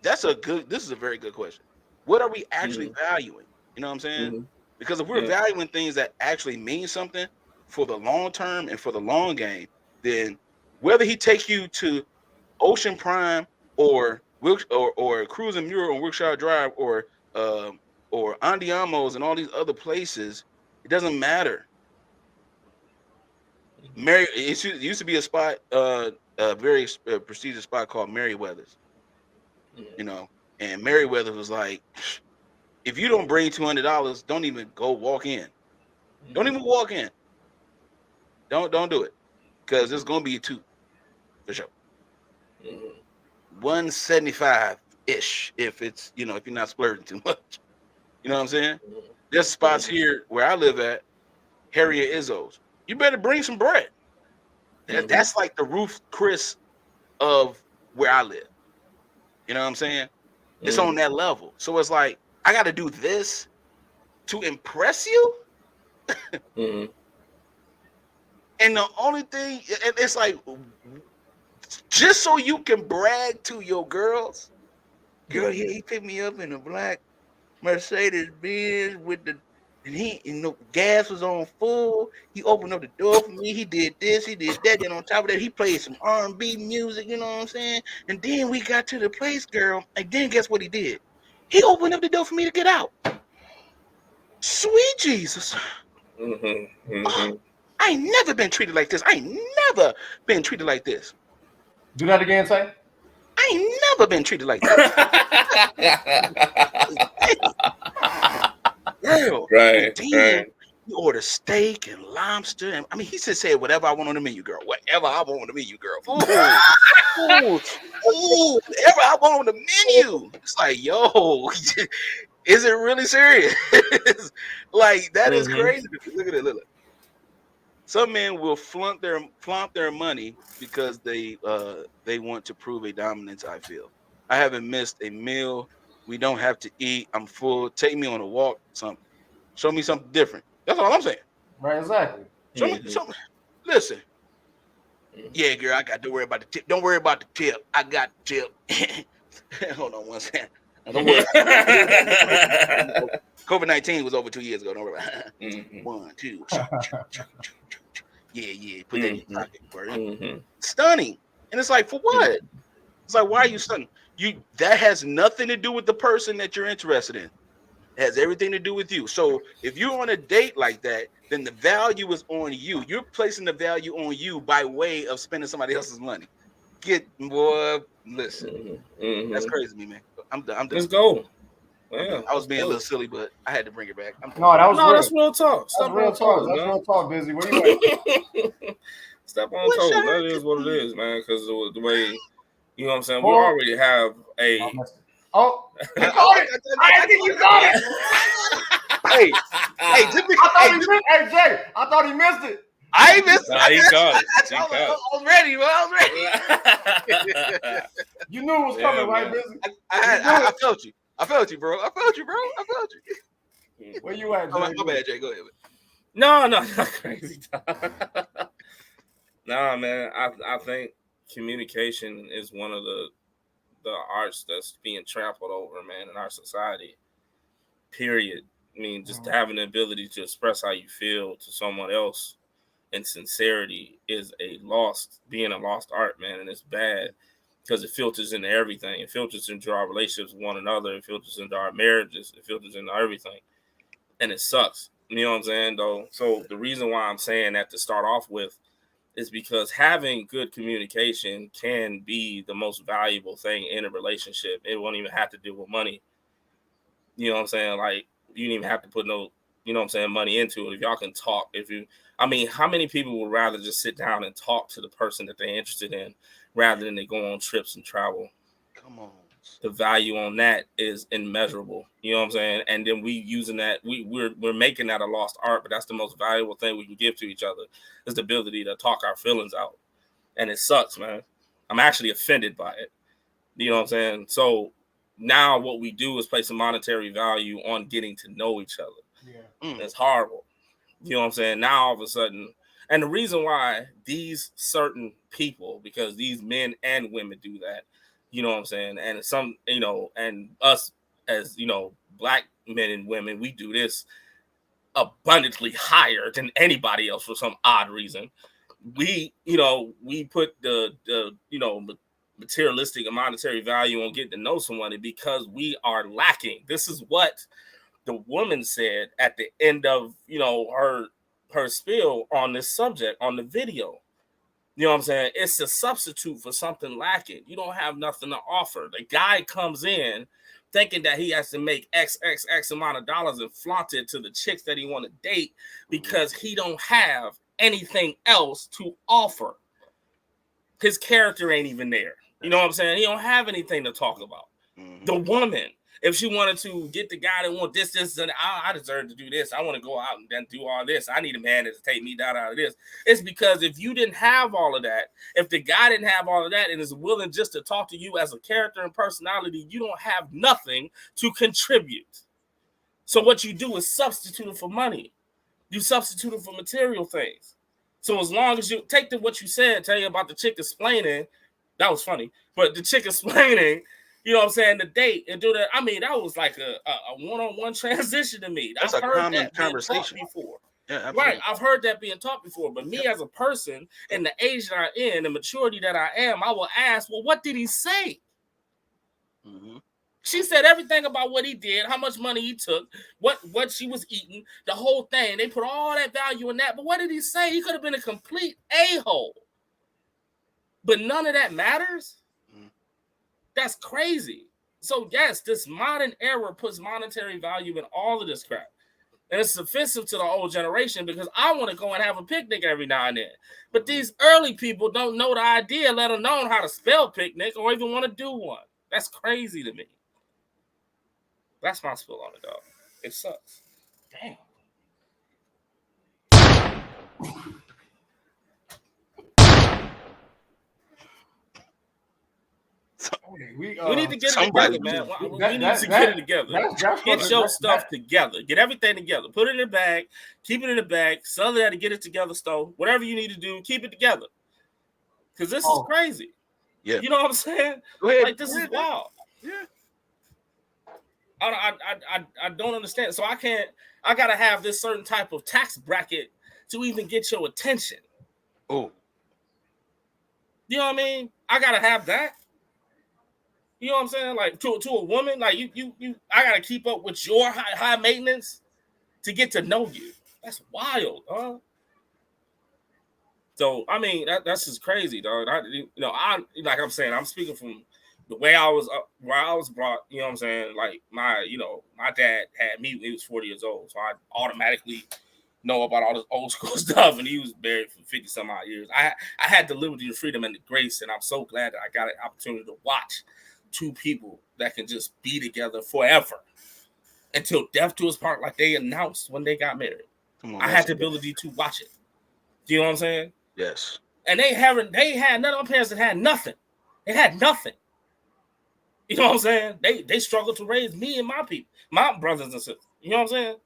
Speaker 1: This is a very good question. What are we actually valuing? You know what I'm saying? Because if we're valuing things that actually mean something for the long term and for the long game, then whether he takes you to Ocean Prime or Cruise and Muir on Wilshire Drive or Andiamo's and all these other places, it doesn't matter. It used to be a spot, a very prestigious spot called Merriweather's. And Merriweather was like, if you don't bring $200, don't even go walk in. Don't even walk in. Don't do it, because it's gonna be a two for sure. 175-ish if it's if you're not splurging too much. You know what I'm saying? There's spots here where I live at, Harry and Izzo's. You better bring some bread. That's like the Ruth Chris of where I live. You know what I'm saying? It's on that level. So it's like, I got to do this to impress you. And the only thing, it's like, just so you can brag to your girls, girl, yeah, he picked me up in a black Mercedes Benz with the, and gas was on full. He opened up the door for me. He did this, he did that. Then on top of that, he played some R&B music. You know what I'm saying? And then we got to the place, girl. And then guess what he did? He opened up the door for me to get out. Sweet Jesus. Oh, I ain't never been treated like this. I ain't never been treated like this.
Speaker 2: Do that again, Tay.
Speaker 1: I ain't never been treated like that. Girl,
Speaker 3: right.
Speaker 1: You order steak and lobster, and I mean, he just said whatever I want on the menu, girl. Whatever I want on the menu, girl. Ooh, whatever I want on the menu. It's like, yo, is it really serious? Like, that is crazy. Look at it. Look. Some men will flaunt their money because they want to prove a dominance, I feel. I haven't missed a meal. We don't have to eat. I'm full. Take me on a walk. Something. Show me something different. That's all I'm saying.
Speaker 2: Right, exactly.
Speaker 1: Show me something. Listen. Yeah, girl, I got to worry about the tip. Don't worry about the tip. I got the tip. Hold on one second. Don't worry. COVID-19 was over 2 years ago. Don't worry about it. 1, 2. Yeah. Put that in your pocket, bro. Stunning. And it's like, for what? It's like, why are you stunning? That has nothing to do with the person that you're interested in. It has everything to do with you. So if you're on a date like that, then the value is on you. You're placing the value on you by way of spending somebody else's money. Listen. That's crazy to me, man. I'm done.
Speaker 3: Let's go. Yeah,
Speaker 1: I was being a little silly, but I had to bring it back.
Speaker 3: That's real talk.
Speaker 2: That's real talk. That's real talk, Busy. Where you at?
Speaker 3: Step on toes. That is what it is, man. Because the way, you know what I'm saying, we already have a.
Speaker 2: Oh, you caught it! I think you caught it.
Speaker 1: Hey,
Speaker 2: Jay, I thought he missed it.
Speaker 1: I ain't missed it.
Speaker 3: Nah, he caught it.
Speaker 1: I was ready, bro. I was ready.
Speaker 2: You knew it was coming, right, Busy?
Speaker 1: I felt you. I felt you, bro. I felt you.
Speaker 2: Where you at, Jay?
Speaker 1: My bad, Jay. Go ahead.
Speaker 3: No, not crazy. Nah, man. I think communication is one of the arts that's being trampled over, man, in our society. Period. I mean, just having the ability to express how you feel to someone else in sincerity is being a lost art, man, and it's bad. Because it filters into everything. It filters into our relationships with one another. It filters into our marriages. It filters into everything. And it sucks. You know what I'm saying, though? So the reason why I'm saying that to start off with is because having good communication can be the most valuable thing in a relationship. It won't even have to deal with money. You know what I'm saying? Like, you don't even have to put no, you know what I'm saying, money into it. If y'all can talk, how many people would rather just sit down and talk to the person that they're interested in rather than they go on trips and travel?
Speaker 1: Come on.
Speaker 3: The value on that is immeasurable. You know what I'm saying? And then we using that, we're making that a lost art, but that's the most valuable thing we can give to each other is the ability to talk our feelings out. And it sucks, man. I'm actually offended by it. You know what I'm saying? So now what we do is place a monetary value on getting to know each other. Yeah. It's horrible. You know what I'm saying? Now all of a sudden, and the reason why these certain people, because these men and women do that, you know what I'm saying? And some, you know, and us as, you know, black men and women, we do this abundantly higher than anybody else for some odd reason. We put the you know, materialistic and monetary value on getting to know someone because we are lacking. This is what the woman said at the end of, you know, her spiel on this subject on the video. You know what I'm saying? It's a substitute for something lacking. You don't have nothing to offer. The guy comes in thinking that he has to make X amount of dollars and flaunt it to the chicks that he want to date because he don't have anything else to offer. His character ain't even there. You know what I'm saying? He don't have anything to talk about. Mm-hmm. The woman, if she wanted to get the guy that want this, and I deserve to do this. I want to go out and then do all this. I need a man to take me down out of this. It's because if you didn't have all of that, if the guy didn't have all of that and is willing just to talk to you as a character and personality, you don't have nothing to contribute. So what you do is substitute it for money. You substitute it for material things. So as long as you take what you said, tell you about the chick explaining, that was funny, but the chick explaining, you know what I'm saying, the date and do that. I mean, that was like a one-on-one transition to me.
Speaker 1: That's
Speaker 3: I've
Speaker 1: a
Speaker 3: heard
Speaker 1: common
Speaker 3: that
Speaker 1: conversation
Speaker 3: before.
Speaker 1: Yeah, absolutely.
Speaker 3: Right. I've heard that being taught before. But me as a person in the age that I'm in, the maturity that I am, I will ask, well, what did he say? Mm-hmm. She said everything about what he did, how much money he took, what she was eating, the whole thing. They put all that value in that. But what did he say? He could have been a complete a-hole. But none of that matters. That's crazy. So yes, this modern era puts monetary value in all of this crap. And it's offensive to the old generation because I want to go and have a picnic every now and then. But these early people don't know the idea, let alone how to spell picnic or even want to do one. That's crazy to me. That's my spill on it, dog. It sucks. Damn. We need to get it
Speaker 1: somebody-
Speaker 3: together, man.
Speaker 2: That-
Speaker 3: We need
Speaker 2: that-
Speaker 3: to
Speaker 2: that-
Speaker 3: get it together.
Speaker 2: that's
Speaker 3: Get
Speaker 2: what-
Speaker 3: your
Speaker 2: that-
Speaker 3: stuff
Speaker 2: that-
Speaker 3: together. Get everything together. Put it in the bag. Keep it in the bag. Sell that to get it together, Stowe. Whatever you need to do, keep it together. Because this is crazy.
Speaker 1: Yeah.
Speaker 3: You know what I'm saying?
Speaker 1: Go ahead.
Speaker 3: Like, this is wild.
Speaker 1: Yeah.
Speaker 3: I don't understand. So I gotta have this certain type of tax bracket to even get your attention.
Speaker 1: Oh.
Speaker 3: You know what I mean? I gotta have that. You know what I'm saying? Like to a woman, like you I gotta keep up with your high maintenance to get to know you. That's wild, huh? So I mean that's just crazy, dog. I like I'm saying, I'm speaking from the way I was where I was brought. You know what I'm saying? Like my dad had me when he was 40 years old, so I automatically know about all this old school stuff, and he was married for 50 some odd years. I had the liberty, the freedom, and the grace, and I'm so glad that I got an opportunity to watch two people that can just be together forever until death do us part, like they announced when they got married. I had the ability to watch it. Do you know what I'm saying?
Speaker 1: Yes.
Speaker 3: And they had none of my parents that had nothing. They had nothing. You know what I'm saying? They struggled to raise me and my people, my brothers and sisters. You know what I'm saying?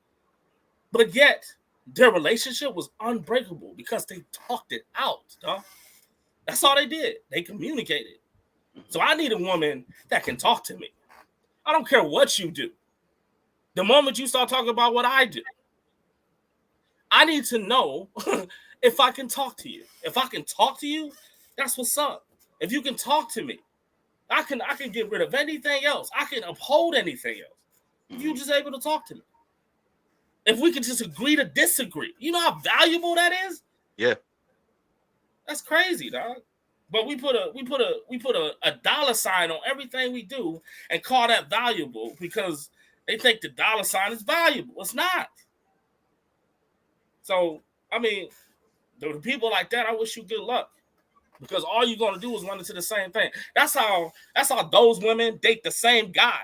Speaker 3: But yet their relationship was unbreakable because they talked it out, dog. That's all they did. They communicated. So I need a woman that can talk to me. I don't care what you do. The moment you start talking about what I do, I need to know if I can talk to you. If I can talk to you, that's what's up. If you can talk to me, I can get rid of anything else. I can uphold anything else. If you're just able to talk to me. If we can just agree to disagree. You know how valuable that is?
Speaker 1: Yeah.
Speaker 3: That's crazy, dog. But we put a dollar sign on everything we do and call that valuable because they think the dollar sign is valuable. It's not. So, I mean, the people like that, I wish you good luck. Because all you're gonna do is run into the same thing. That's how those women date the same guy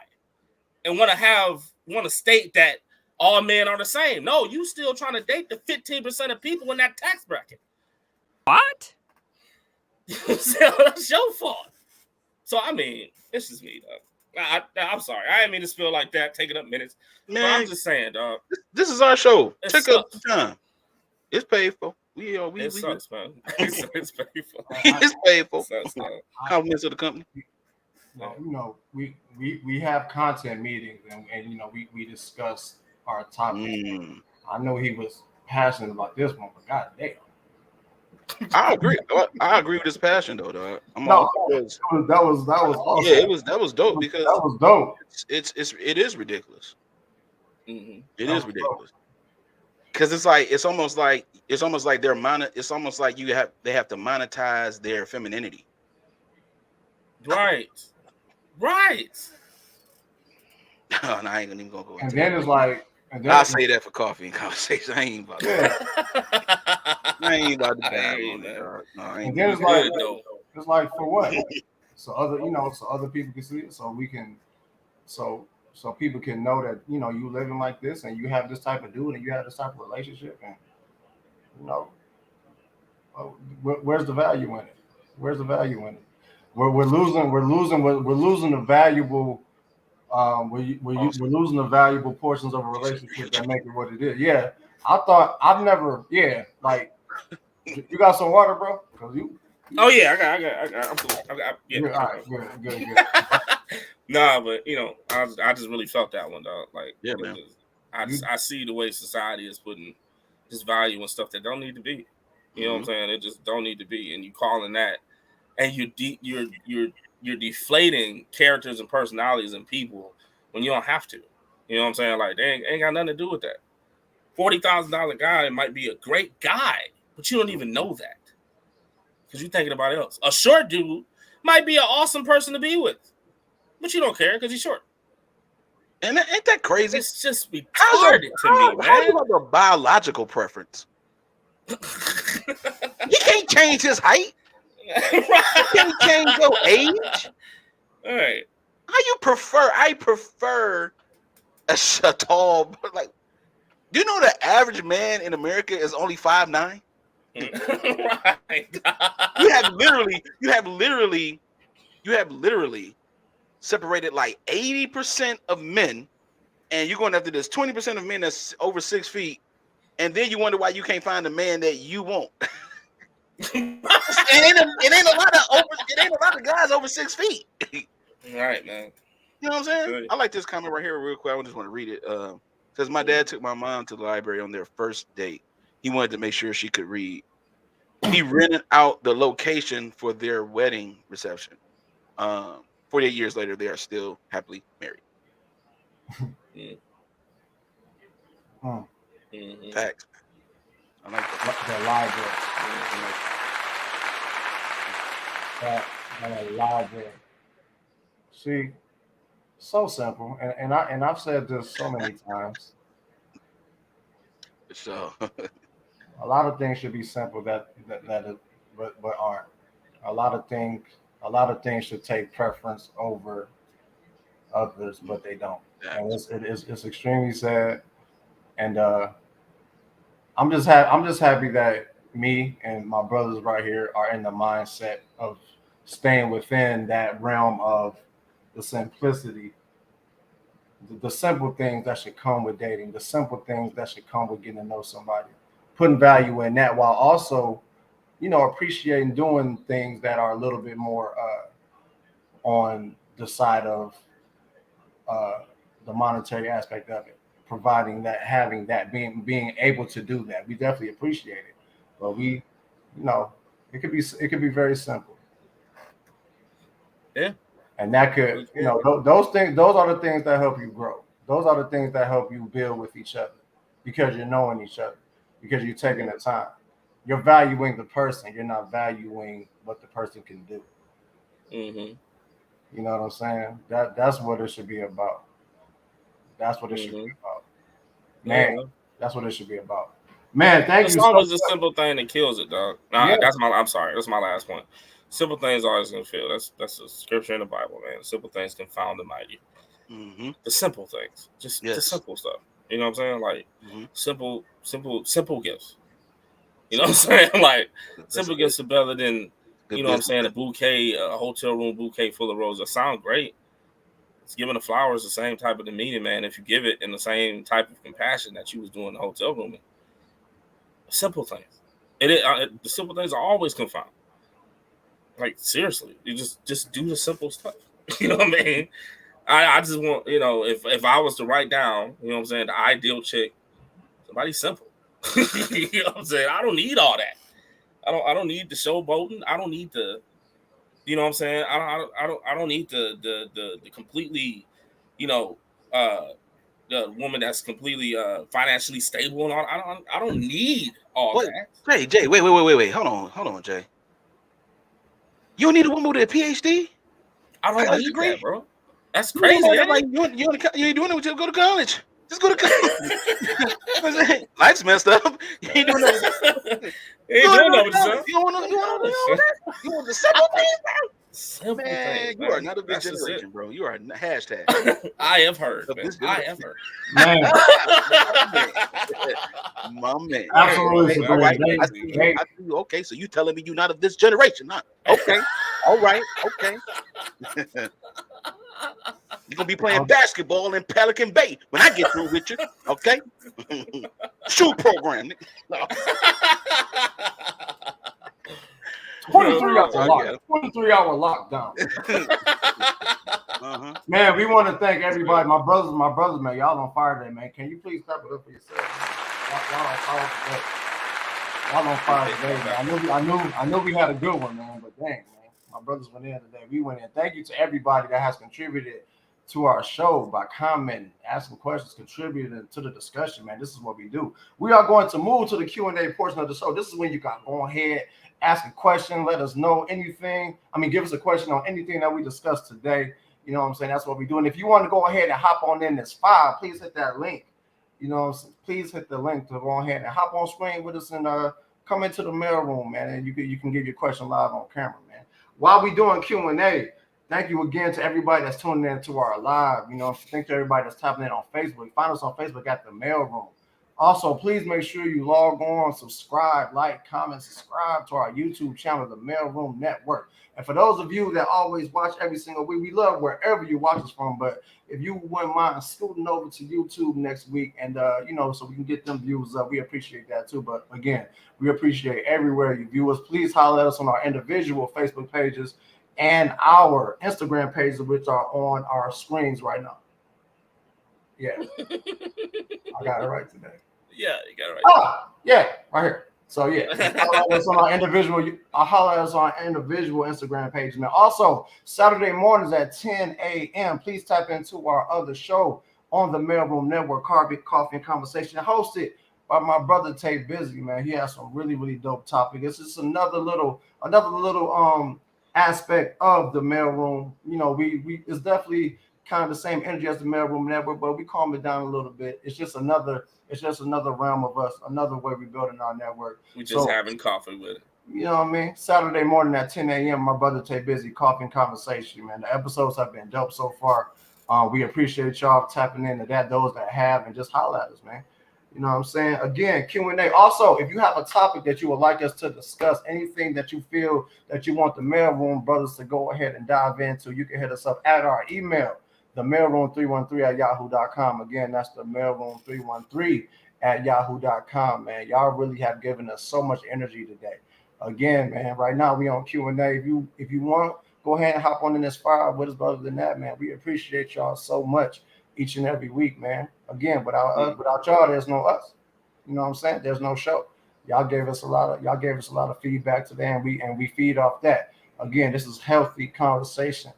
Speaker 3: and want to state that all men are the same. No, you still trying to date the 15% of people in that tax bracket.
Speaker 9: What?
Speaker 3: That's your fault. So I mean, it's just me, dog. I'm sorry. I didn't mean to spill like that, taking up minutes. Man, but I'm just saying, dog.
Speaker 1: This is our show.
Speaker 3: It
Speaker 1: Take up
Speaker 3: sucks.
Speaker 1: the time. It's paid for.
Speaker 3: It sucks, man. It's painful.
Speaker 1: It's paid for.
Speaker 3: It sucks, dog.
Speaker 1: Compliments to the company.
Speaker 2: Well, we have content meetings and we discuss our topics. I know he was passionate about this one, but god damn.
Speaker 1: I agree. I agree with his passion though, dog.
Speaker 2: That was awesome.
Speaker 1: Yeah, that was dope because
Speaker 2: that was dope.
Speaker 1: It is ridiculous.
Speaker 3: Mm-hmm.
Speaker 1: It is ridiculous. Because it's almost like they have to monetize their femininity.
Speaker 3: Right.
Speaker 1: Oh, no, I ain't even gonna go.
Speaker 2: And then it's like,
Speaker 1: I'll say that for coffee and conversation. I ain't about that. I ain't about to bag on that. No, I ain't.
Speaker 2: And then it's like for what? So other people can see it, so people can know that you living like this and you have this type of dude and you have this type of relationship and where's the value in it? Where's the value in it? We're losing the valuable we're losing the valuable portions of a relationship that make it what it is. Yeah, like you got some water, bro?
Speaker 3: Oh yeah, I got. Yeah.
Speaker 2: All right, good.
Speaker 3: Nah, but I just really felt that one, dog. Like,
Speaker 1: yeah, man.
Speaker 3: I see the way society is putting this value and stuff that don't need to be. You know what I'm saying? It just don't need to be, and you calling that, and you're deflating characters and personalities and people when you don't have to. You know what I'm saying? Like, they ain't got nothing to do with that. $40,000 guy might be a great guy, but you don't even know that because you're thinking about else. A short dude might be an awesome person to be with, but you don't care because he's short.
Speaker 1: And ain't that crazy?
Speaker 3: It's just retarded to me, man.
Speaker 1: How you have a biological preference? He can't change his height. He can't change your age.
Speaker 3: All right.
Speaker 1: How you prefer? I prefer a tall, like. Do you know the average man in America is only 5'9"?
Speaker 3: Right.
Speaker 1: You have literally separated like 80% of men, and you're going after this 20% of men that's over 6 feet, and then you wonder why you can't find a man that you want. it ain't a lot of guys over 6 feet.
Speaker 3: Right, man.
Speaker 1: You know what I'm saying?
Speaker 3: Good.
Speaker 1: I like this comment right here real quick. I just want to read it. Says my dad took my mom to the library on their first date. He wanted to make sure she could read. He rented out the location for their wedding reception. 48 years later, they are still happily married.
Speaker 3: Mm-hmm.
Speaker 1: Facts. I like that.
Speaker 2: The library. See, so simple, and I've said this so many times.
Speaker 1: So
Speaker 2: a lot of things should be simple but aren't. A lot of things should take preference over others, but they don't. And it's extremely sad. And I'm just happy that me and my brothers right here are in the mindset of staying within that realm of the simplicity, the simple things that should come with dating, the simple things that should come with getting to know somebody, putting value in that while also, appreciating doing things that are a little bit more on the side of the monetary aspect of it, providing that, having that, being able to do that. We definitely appreciate it, but it could be very simple.
Speaker 3: Yeah.
Speaker 2: And that could, those are the things that help you grow. Those are the things that help you build with each other, because you're knowing each other, because you're taking the time. You're valuing the person. You're not valuing what the person can do.
Speaker 3: Mm-hmm.
Speaker 2: You know what I'm saying? That's what it should be about. That's what it should be about. Man, that's what it should be about. Man, thank you.
Speaker 3: It's always a simple thing that kills it, dog.
Speaker 2: Yeah.
Speaker 3: I'm sorry. That's my last point. Simple things always gonna fail. That's a scripture in the Bible, man. Simple things confound the mighty.
Speaker 1: Mm-hmm.
Speaker 3: The simple things, just the simple stuff. You know what I'm saying? Like simple gifts. You know what I'm saying? Like simple gifts are better than what I'm saying, a bouquet, a hotel room bouquet full of roses. That sound great. It's giving the flowers the same type of demeanor, man. If you give it in the same type of compassion that you was doing in the hotel room. Simple things. The simple things are always confound. Like seriously, you just do the simple stuff. You know what I mean? I just want, if I was to write down, you know what I'm saying, the ideal chick, somebody simple. You know what I'm saying? I don't need all that. I don't need the showboating. I don't need the, you know what I'm saying? I don't need the completely, the woman that's completely financially stable and all. I don't need all that.
Speaker 1: Hey Jay, wait. Hold on, Jay. You don't need a woman with a PhD?
Speaker 3: I don't need that, bro. That's crazy.
Speaker 1: You ain't doing it until you go to college. Just go to college. Life's messed up. You ain't doing that. You want the simple things, bro?
Speaker 3: Simple
Speaker 1: man,
Speaker 3: things,
Speaker 1: you are not of this generation, bro. You are hashtag.
Speaker 3: I have heard. I have heard.
Speaker 2: Man.
Speaker 1: My man.
Speaker 2: Absolutely.
Speaker 1: All right. I see you. Okay, so you telling me you're not of this generation, huh? Okay. All right. Okay. You're gonna be playing basketball in Pelican Bay when I get through with you, okay? Shoe program.
Speaker 2: 23-hour lockdown. Man, we want to thank everybody. My brothers, man. Y'all on fire today, man. Can you please clap it up for yourself? Y'all on fire today, man. I knew we had a good one, man, but dang, man. My brothers went in today. We went in. Thank you to everybody that has contributed to our show by commenting, asking questions, contributing to the discussion, man. This is what we do. We are going to move to the Q&A portion of the show. This is when you can go ahead, ask a question, let us know anything. Give us a question on anything that we discussed today. You know what I'm saying? That's what we do. And if you want to go ahead and hop on in this file, please hit that link. You know, please hit the link to go ahead and hop on screen with us and come into the mail room, man. And you can give your question live on camera, man. While we doing Q&A, thank you again to everybody that's tuning in to our live. Thank you to everybody that's tapping in on Facebook. Find us on Facebook at the mail room. Also, please make sure you log on, subscribe, like, comment, subscribe to our YouTube channel, the Mailroom Network. And for those of you that always watch every single week, we love wherever you watch us from. But if you wouldn't mind scooting over to YouTube next week, and so we can get them views up, we appreciate that too. But again, we appreciate everywhere you view us. Please holler at us on our individual Facebook pages and our Instagram pages, which are on our screens right now. Yeah, I got it right today.
Speaker 3: Yeah, you got it right.
Speaker 2: Oh, yeah, right here. So yeah, holler at us on our individual. I'll holler at us on our individual Instagram page. Now, also Saturday mornings at 10 a.m. Please tap into our other show on the Mailroom Network, Coffee and Conversation, hosted by my brother Tay Busy. Man, he has some really, really dope topics. It's just another little aspect of the Mailroom. You know, we it's definitely kind of the same energy as the Mailroom Network, but we calm it down a little bit. It's just another realm of us, another way we're building our network.
Speaker 3: We just having coffee with it.
Speaker 2: You know what I mean? Saturday morning at 10 a.m. My brother Tay Busy, Coffee and Conversation. Man, the episodes have been dope so far. We appreciate y'all tapping into that. Those that have, and just holler at us, man. You know what I'm saying? Again, Q&A. Also, if you have a topic that you would like us to discuss, anything that you feel that you want the Mailroom brothers to go ahead and dive into, you can hit us up at our email, themailroom313@yahoo.com. Again, that's the mailroom313@yahoo.com, man. Y'all really have given us so much energy today. Again, man, right now we on Q&A. If you want, go ahead and hop on in this fire with us. But other than that, man, we appreciate y'all so much each and every week, man. Again, without y'all, there's no us. You know what I'm saying? There's no show. Y'all gave us a lot of feedback today, and we feed off that. Again, this is healthy conversation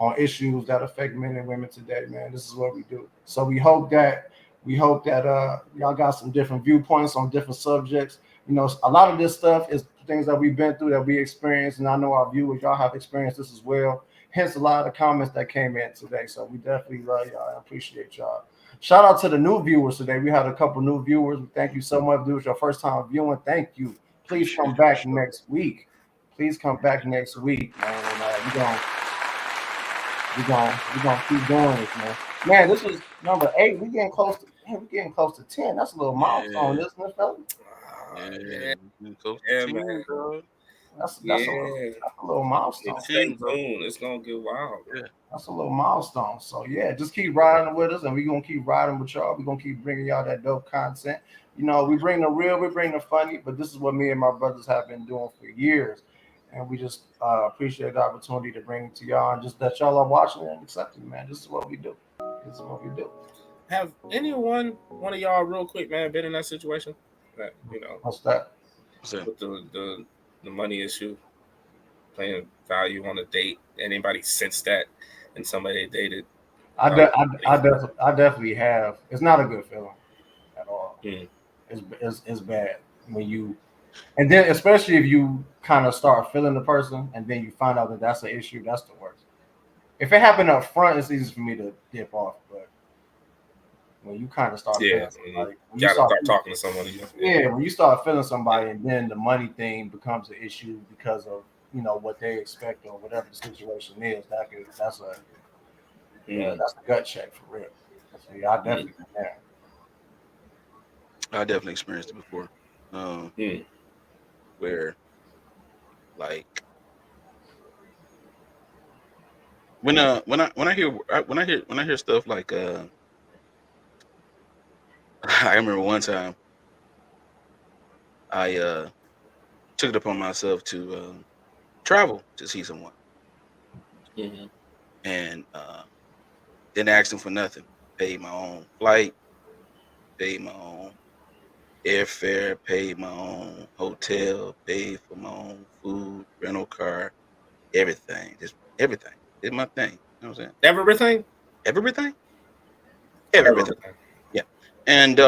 Speaker 2: on issues that affect men and women today, man. This is what we do. So we hope that y'all got some different viewpoints on different subjects. You know, a lot of this stuff is things that we've been through, that we experienced, and I know our viewers, y'all have experienced this as well. Hence a lot of the comments that came in today. So we definitely love y'all. I appreciate y'all. Shout out to the new viewers today. We had a couple new viewers. Thank you so much. If it was your first time viewing, thank you. Please come back next week. Please come back next week, man. And we're gonna keep doing this, man. Man, this is number 8. We're getting close to 10. That's a little milestone, isn't it, fella?
Speaker 3: Yeah, man.
Speaker 2: That's a little milestone.
Speaker 3: Stay tuned. It's gonna get wild.
Speaker 1: Yeah.
Speaker 2: That's a little milestone. So yeah, just keep riding with us, and we're gonna keep riding with y'all. We're gonna keep bringing y'all that dope content. You know, we bring the real, we bring the funny, but this is what me and my brothers have been doing for years. And we just appreciate the opportunity to bring it to y'all, and just that y'all are watching and accepting, man. This is what we do.
Speaker 3: Have one of y'all, real quick, man, been in that situation? That, you know,
Speaker 2: what's that?
Speaker 3: With the money issue, playing value on a date. Anybody sensed that in somebody they dated?
Speaker 2: I definitely have. It's not a good feeling at all. It's bad when you, and then especially if you kind of start feeling the person, and then you find out that that's an issue. That's the worst. If it happened up front, it's easy for me to dip off, but when you kind of start feeling somebody,
Speaker 3: you gotta start talking to someone.
Speaker 2: When you start feeling somebody, and then the money thing becomes an issue because of, you know, what they expect or whatever the situation is. That's a gut check for real. So, yeah, I definitely been there.
Speaker 1: I definitely experienced it before, where like when I hear stuff like I remember one time I took it upon myself to travel to see someone, and didn't ask them for nothing. Paid my own flight, paid my own airfare, paid my own hotel, paid for my own food, rental car, everything. Just everything. Did my thing. You know what I'm saying?
Speaker 3: Everything?
Speaker 1: Yeah. And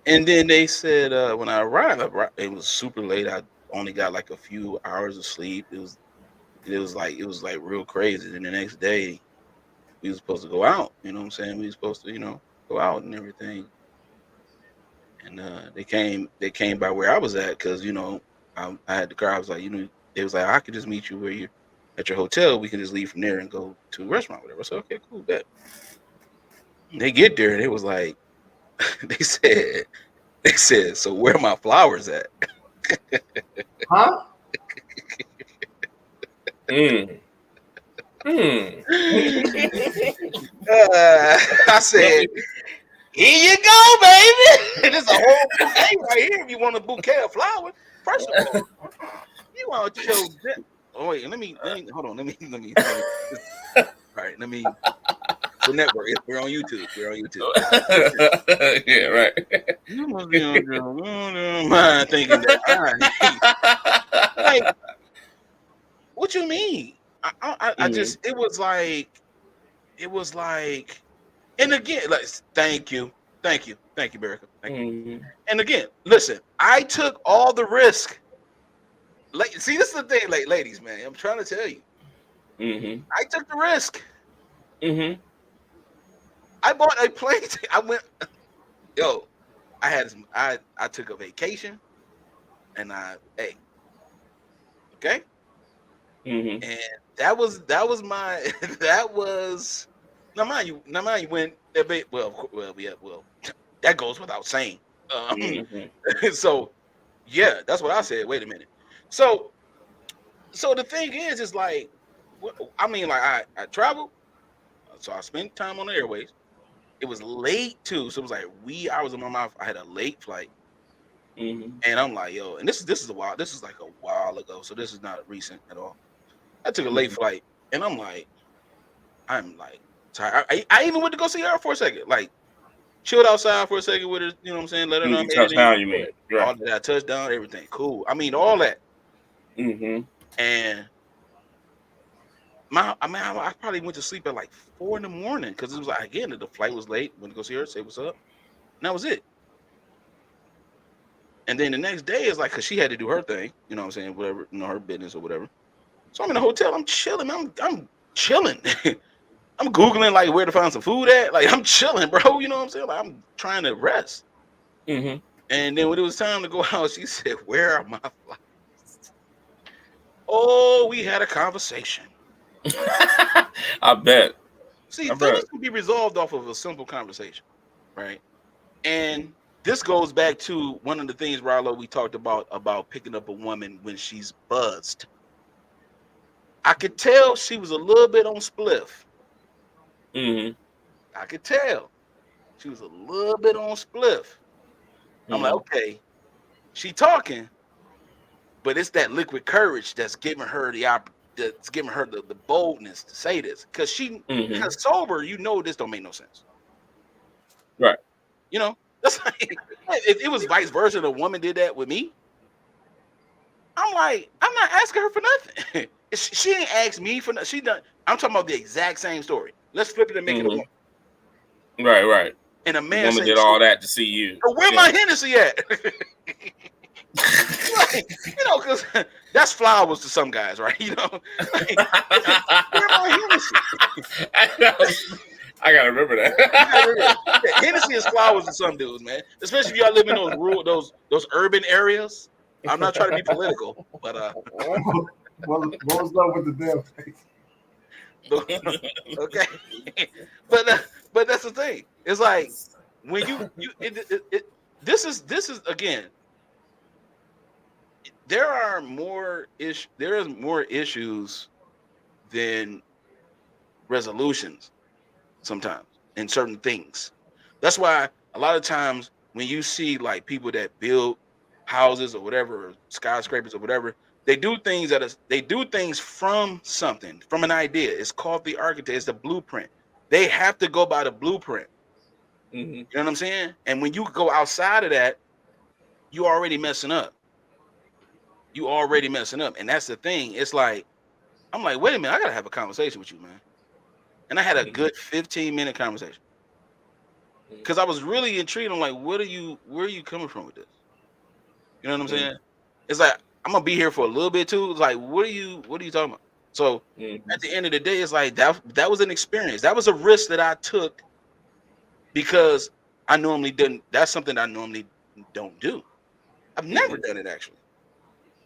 Speaker 1: and then they said when I arrived, it was super late. I only got like a few hours of sleep. It was like real crazy. And the next day we were supposed to go out. You know what I'm saying? We were supposed to, go out and everything. And they came by where I was at, because I had the car. I was like, it was like, I could just meet you where you're at your hotel. We can just leave from there and go to a restaurant, whatever. So okay, cool, bet. They get there and it was like they said, so where are my flowers at?
Speaker 2: Huh?
Speaker 1: I said, here you go, baby. There's a whole bouquet right here. If you want a bouquet of flowers, first of all, you want to show. Oh wait, let me hold on. Let me. All right, let me. The network. We're on YouTube.
Speaker 3: Yeah, right.
Speaker 1: You must be on your mind thinking that like, what you mean? I just it was like, and again, like, thank you, Berica. Thank you. And again, listen, I took all the risk. Like, see, this is the thing, like, ladies, man, I'm trying to tell you. I took the risk. I bought a plane ticket. I went, yo, I took a vacation, and okay, and that was my that was now mind you when that goes without saying. So yeah, that's what I said. Wait a minute. So the thing is like, I mean, like I traveled, so I spent time on the airways. It was late too, so it was like wee hours of my mouth. I had a late flight, and I'm like, yo, and this is a while. This is like a while ago, so this is not recent at all. I took a late flight, and I'm like tired. I even went to go see her for a second, like chilled outside for a second with her. You know what I'm saying? Let her know I made
Speaker 3: touchdown. You mean
Speaker 1: all that touchdown, everything cool. I mean all that. And I probably went to sleep at like 4 a.m. because it was like, again, the flight was late. Went to go see her, say what's up, and that was it. And then the next day is like, cause she had to do her thing, you know what I'm saying, whatever, you know, her business or whatever. So I'm in the hotel, I'm chilling, I'm chilling. I'm Googling like where to find some food at. Like, I'm chilling, bro. You know what I'm saying? Like, I'm trying to rest. And then when it was time to go out, she said, "Where are my flowers?" Oh, we had a conversation.
Speaker 3: I bet.
Speaker 1: See, things can be resolved off of a simple conversation, right? And this goes back to one of the things, Rallo, we talked about picking up a woman when she's buzzed. I could tell she was a little bit on spliff. I could tell she was a little bit on spliff. I'm like, okay, she talking, but it's that liquid courage that's giving her the boldness to say this, because because sober, you know, this don't make no sense,
Speaker 3: right?
Speaker 1: You know, that's like, if it was vice versa, the woman did that with me, I'm like, I'm not asking her for nothing. She ain't asked me for nothing. She done. I'm talking about the exact same story. Let's flip it and make it a woman.
Speaker 3: Right.
Speaker 1: And a man
Speaker 3: woman did all that to see you.
Speaker 1: Where my Hennessy at? Like, you know, because that's flowers to some guys, right? You know, like, where my Hennessy?
Speaker 3: I gotta remember that.
Speaker 1: Yeah, Hennessy is flowers to some dudes, man. Especially if y'all live in those rural, those urban areas. I'm not trying to be political, but
Speaker 2: what was up with the damn face?
Speaker 1: Okay, but that's the thing. It's like when this is again. There is more issues than resolutions sometimes in certain things. That's why a lot of times when you see like people that build houses or whatever, or skyscrapers or whatever, they do things from something, from an idea. It's called the architect. It's the blueprint. They have to go by the blueprint. You know what I'm saying? And when you go outside of that, you already messing up. And that's the thing. It's like, I'm like, wait a minute, I gotta have a conversation with you, man. And I had a good 15-minute conversation because I was really intrigued. I'm like, where are you coming from with this? You know what I'm saying? It's like, I'm gonna be here for a little bit too. It's like, what are you talking about? So at the end of the day, it's like that was an experience. That was a risk that I took because I normally didn't. That's something I normally don't do. I've never done it actually.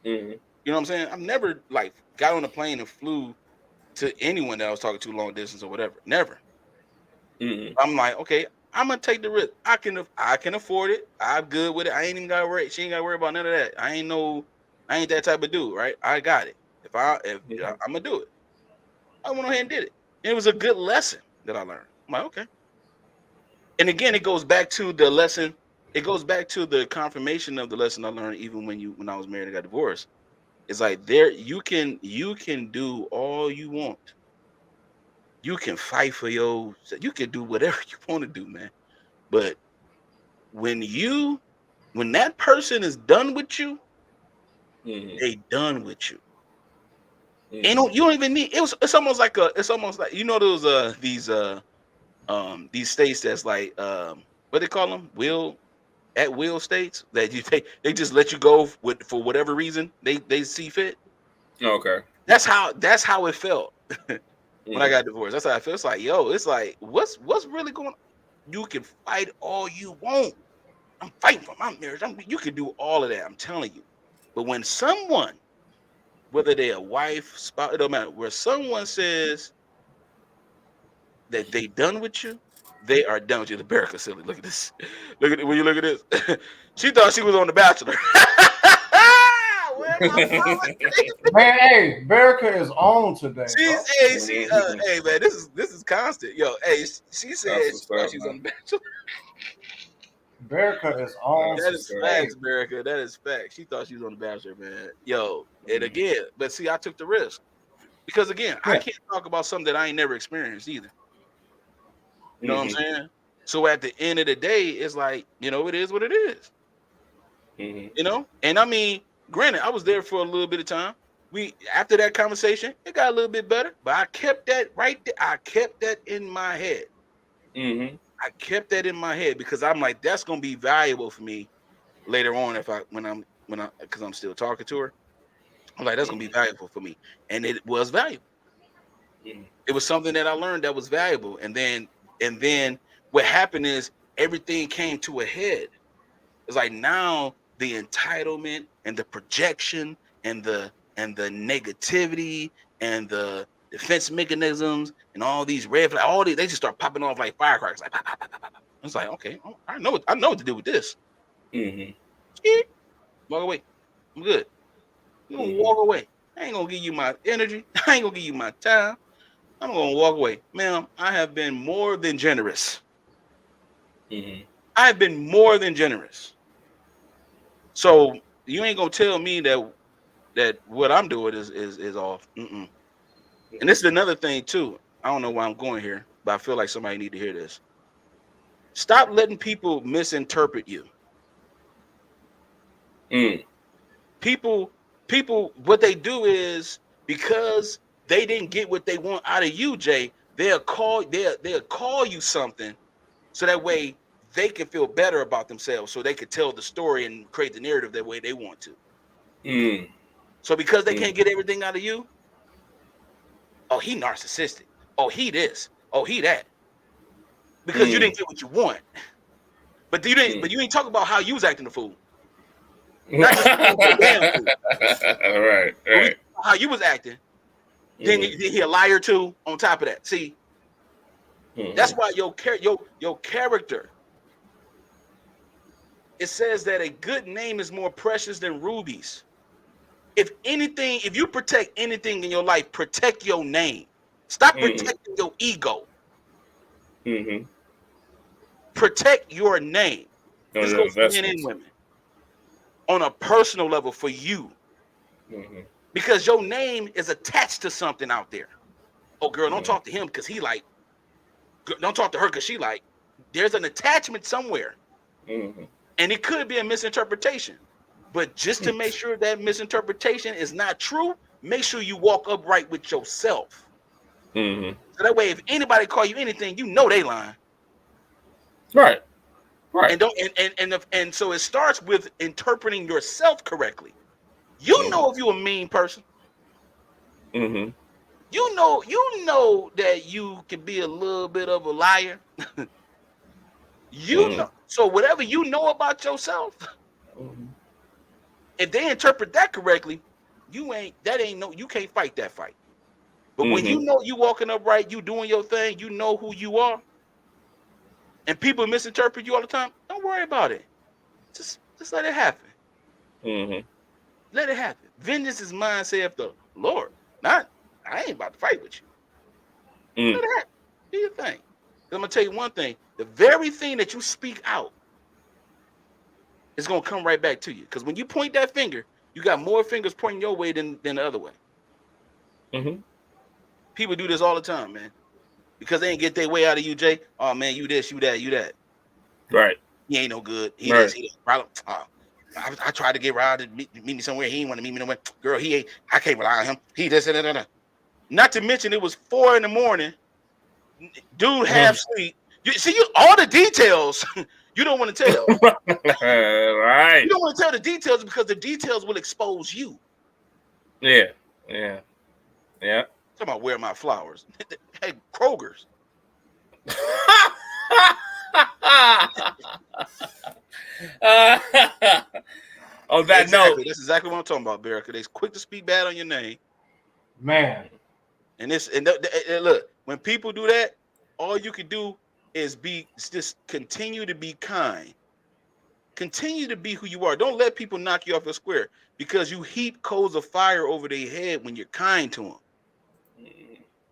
Speaker 1: You know what I'm saying? I've never like got on a plane and flew to anyone that I was talking to long distance or whatever. Never. I'm like, okay, I'm gonna take the risk. I can afford it. I'm good with it. I ain't even gotta worry. She ain't gotta worry about none of that. I ain't that type of dude, right? I got it. If I'm gonna do it. I went ahead and did it. And it was a good lesson that I learned. I'm like, okay. And again, it goes back to the lesson. It goes back to the confirmation of the lesson I learned even when I was married and got divorced. It's like you can do all you want. You can fight for you can do whatever you want to do, man. But when that person is done with you, they done with you. And you don't even need it's almost like those these states that's like what they call them? At will states that they just let you go for whatever reason they see fit.
Speaker 3: Okay.
Speaker 1: That's how it felt when I got divorced. That's how I feel. It's like, yo, it's like what's really going on? You can fight all you want. I'm fighting for my marriage. You can do all of that. I'm telling you. But when someone, whether they're a wife, spouse, it don't matter, where someone says that they done with you, they are done with you. The Barrica silly. Look at this. Look at it. When you look at this, she thought she was on The Bachelor. Where's my mama?
Speaker 2: Man, hey, Berica is on today.
Speaker 1: Hey man, this is constant. Yo, hey, she said she thought she was on The Bachelor.
Speaker 2: Berica is on.
Speaker 1: That is facts, America. That is facts. She thought she was on The Bachelor, man. Yo, and again, but see, I took the risk because again, I can't talk about something that I ain't never experienced either. You know what I'm saying? So at the end of the day, it's like, it is what it is. You know, and I mean, granted, I was there for a little bit of time. After that conversation, it got a little bit better, but I kept that right there. I kept that in my head. I kept that in my head because I'm like, that's gonna be valuable for me later on because I'm still talking to her. I'm like, that's gonna be valuable for me, and it was valuable. It was something that I learned that was valuable, and then what happened is everything came to a head. It's like now the entitlement and the projection and the negativity and the defense mechanisms and all these red flags, they just start popping off like firecrackers. Like, pop, pop, pop, pop, pop. It's like, okay, I know what to do with this. Walk away. I'm good. I'm gonna walk away. I ain't gonna give you my energy. I ain't gonna give you my time. I'm gonna walk away. Ma'am, I have been more than generous. I've been more than generous. So you ain't gonna tell me that what I'm doing is off. And this is another thing too. I don't know why I'm going here, but I feel like somebody need to hear this. Stop letting people misinterpret you. People, what they do is because they didn't get what they want out of you, Jay. They'll call you something, so that way they can feel better about themselves, so they could tell the story and create the narrative that way they want to. So because they can't get everything out of you, oh, he narcissistic. Oh, he this. Oh, he that. Because you didn't get what you want. But you didn't. But you ain't talk about how you was acting the fool. Not just the damn fool.
Speaker 3: Right.
Speaker 1: How you was acting. Then he a liar too. On top of that, see, that's why your character. It says that a good name is more precious than rubies. If you protect anything in your life, protect your name. Stop protecting your ego. Protect your name. This goes for men and women. On a personal level for you. Because your name is attached to something out there. Oh, girl, don't talk to him because he like. Don't talk to her because she like. There's an attachment somewhere. And it could be a misinterpretation. But just to make sure that misinterpretation is not true, make sure you walk upright with yourself. So that way, if anybody call you anything, you know they lying.
Speaker 3: Right.
Speaker 1: And so it starts with interpreting yourself correctly. You know if you're a mean person. You know that you can be a little bit of a liar. You know. So whatever you know about yourself, if they interpret that correctly, you can't fight that fight. But when you know you walking upright, you doing your thing, you know who you are, and people misinterpret you all the time, don't worry about it. Just let it happen.
Speaker 3: Mm-hmm.
Speaker 1: Let it happen. Vengeance is mine, saith the Lord. I ain't about to fight with you. Let it happen. Do your thing. I'm gonna tell you one thing: the very thing that you speak out is gonna come right back to you. Because when you point that finger, you got more fingers pointing your way than the other way.
Speaker 3: Mm-hmm.
Speaker 1: People do this all the time, man. Because they ain't get their way out of you, Jay. Oh man, you this, you that, you that.
Speaker 3: Right.
Speaker 1: He ain't no good. He
Speaker 3: Right.
Speaker 1: this, he that. I tried to get Rod to meet me somewhere. He ain't want to meet me nowhere. Girl, he ain't. I can't rely on him. He this and that. Not to mention, it was 4 a.m. Dude, half sleep. You all the details. You don't want to tell.
Speaker 3: Right.
Speaker 1: You don't want to tell the details because the details will expose you.
Speaker 3: Yeah.
Speaker 1: Talking about where my flowers. Hey, Kroger's.
Speaker 3: On that note,
Speaker 1: that's exactly what I'm talking about, Barricade. They're quick to speak bad on your name,
Speaker 2: man.
Speaker 1: And look, when people do that, all you can do is just continue to be kind. Continue to be who you are. Don't let people knock you off your square because you heap coals of fire over their head when you're kind to them.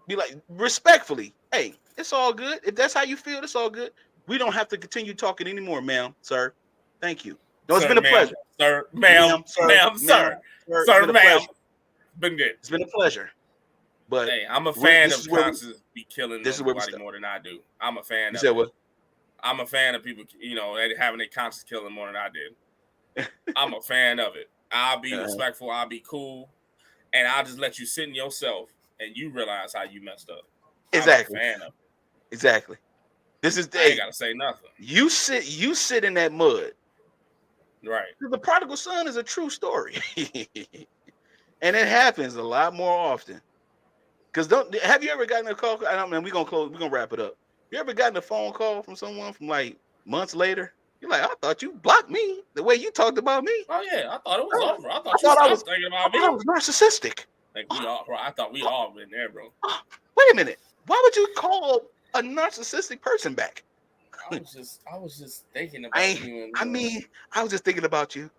Speaker 1: Be like, respectfully, hey, it's all good. If that's how you feel, it's all good. We don't have to continue talking anymore, ma'am, sir. Thank you. No, it's been a pleasure.
Speaker 3: Sir, ma'am, sir. Been good.
Speaker 1: It's been a pleasure. But
Speaker 3: hey, I'm a fan of conscious be killing nobody more than I do. I'm a fan of it.
Speaker 1: What?
Speaker 3: I'm a fan of people, having a conscious killing more than I did. I'm a fan of it. I'll be respectful. I'll be cool. And I'll just let you sit in yourself and you realize how you messed up.
Speaker 1: Exactly.
Speaker 3: I'm a fan of it.
Speaker 1: Exactly. This is
Speaker 3: I ain't gotta say nothing.
Speaker 1: You sit in that mud.
Speaker 3: Right.
Speaker 1: The prodigal son is a true story. And it happens a lot more often. Because have you ever gotten a call? I don't know, we're gonna wrap it up. You ever gotten a phone call from someone from like months later? You're like, I thought you blocked me the way you talked about me.
Speaker 3: Oh yeah, I thought it was over. I thought I was thinking about me.
Speaker 1: I was narcissistic.
Speaker 3: Like I thought we all been there, bro.
Speaker 1: Wait a minute. Why would you call a narcissistic person back?
Speaker 3: I was just thinking about you.
Speaker 1: I was just thinking about you.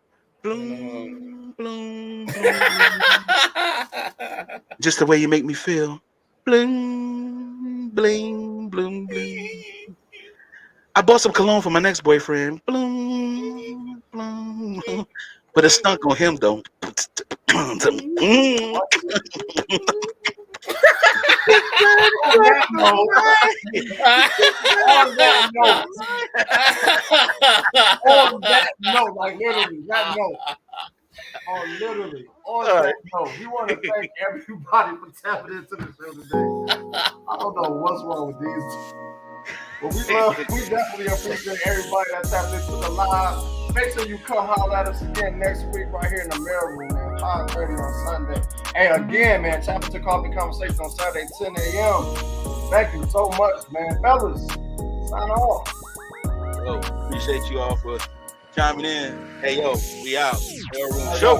Speaker 1: Bloom, bloom, bloom. Just the way you make me feel. Bloom, bling, bloom, bloom. I bought some cologne for my next boyfriend. Bloom, bloom, bloom. But it stunk on him though. On
Speaker 2: that note, like literally, that note. Literally, on that note, we want to thank everybody for tapping into the show today. I don't know what's wrong with these two. But we definitely appreciate everybody that tapped into the live. Make sure you come holler at us again next week right here in the MALEROOM, man. 5:30 on Sunday. Hey, again, man, tap into Coffee Conversation on Saturday, 10 a.m. Thank you so much, man. Fellas, sign off.
Speaker 1: Appreciate you all for chiming in. Hey, yo, we out. MALEROOM Show.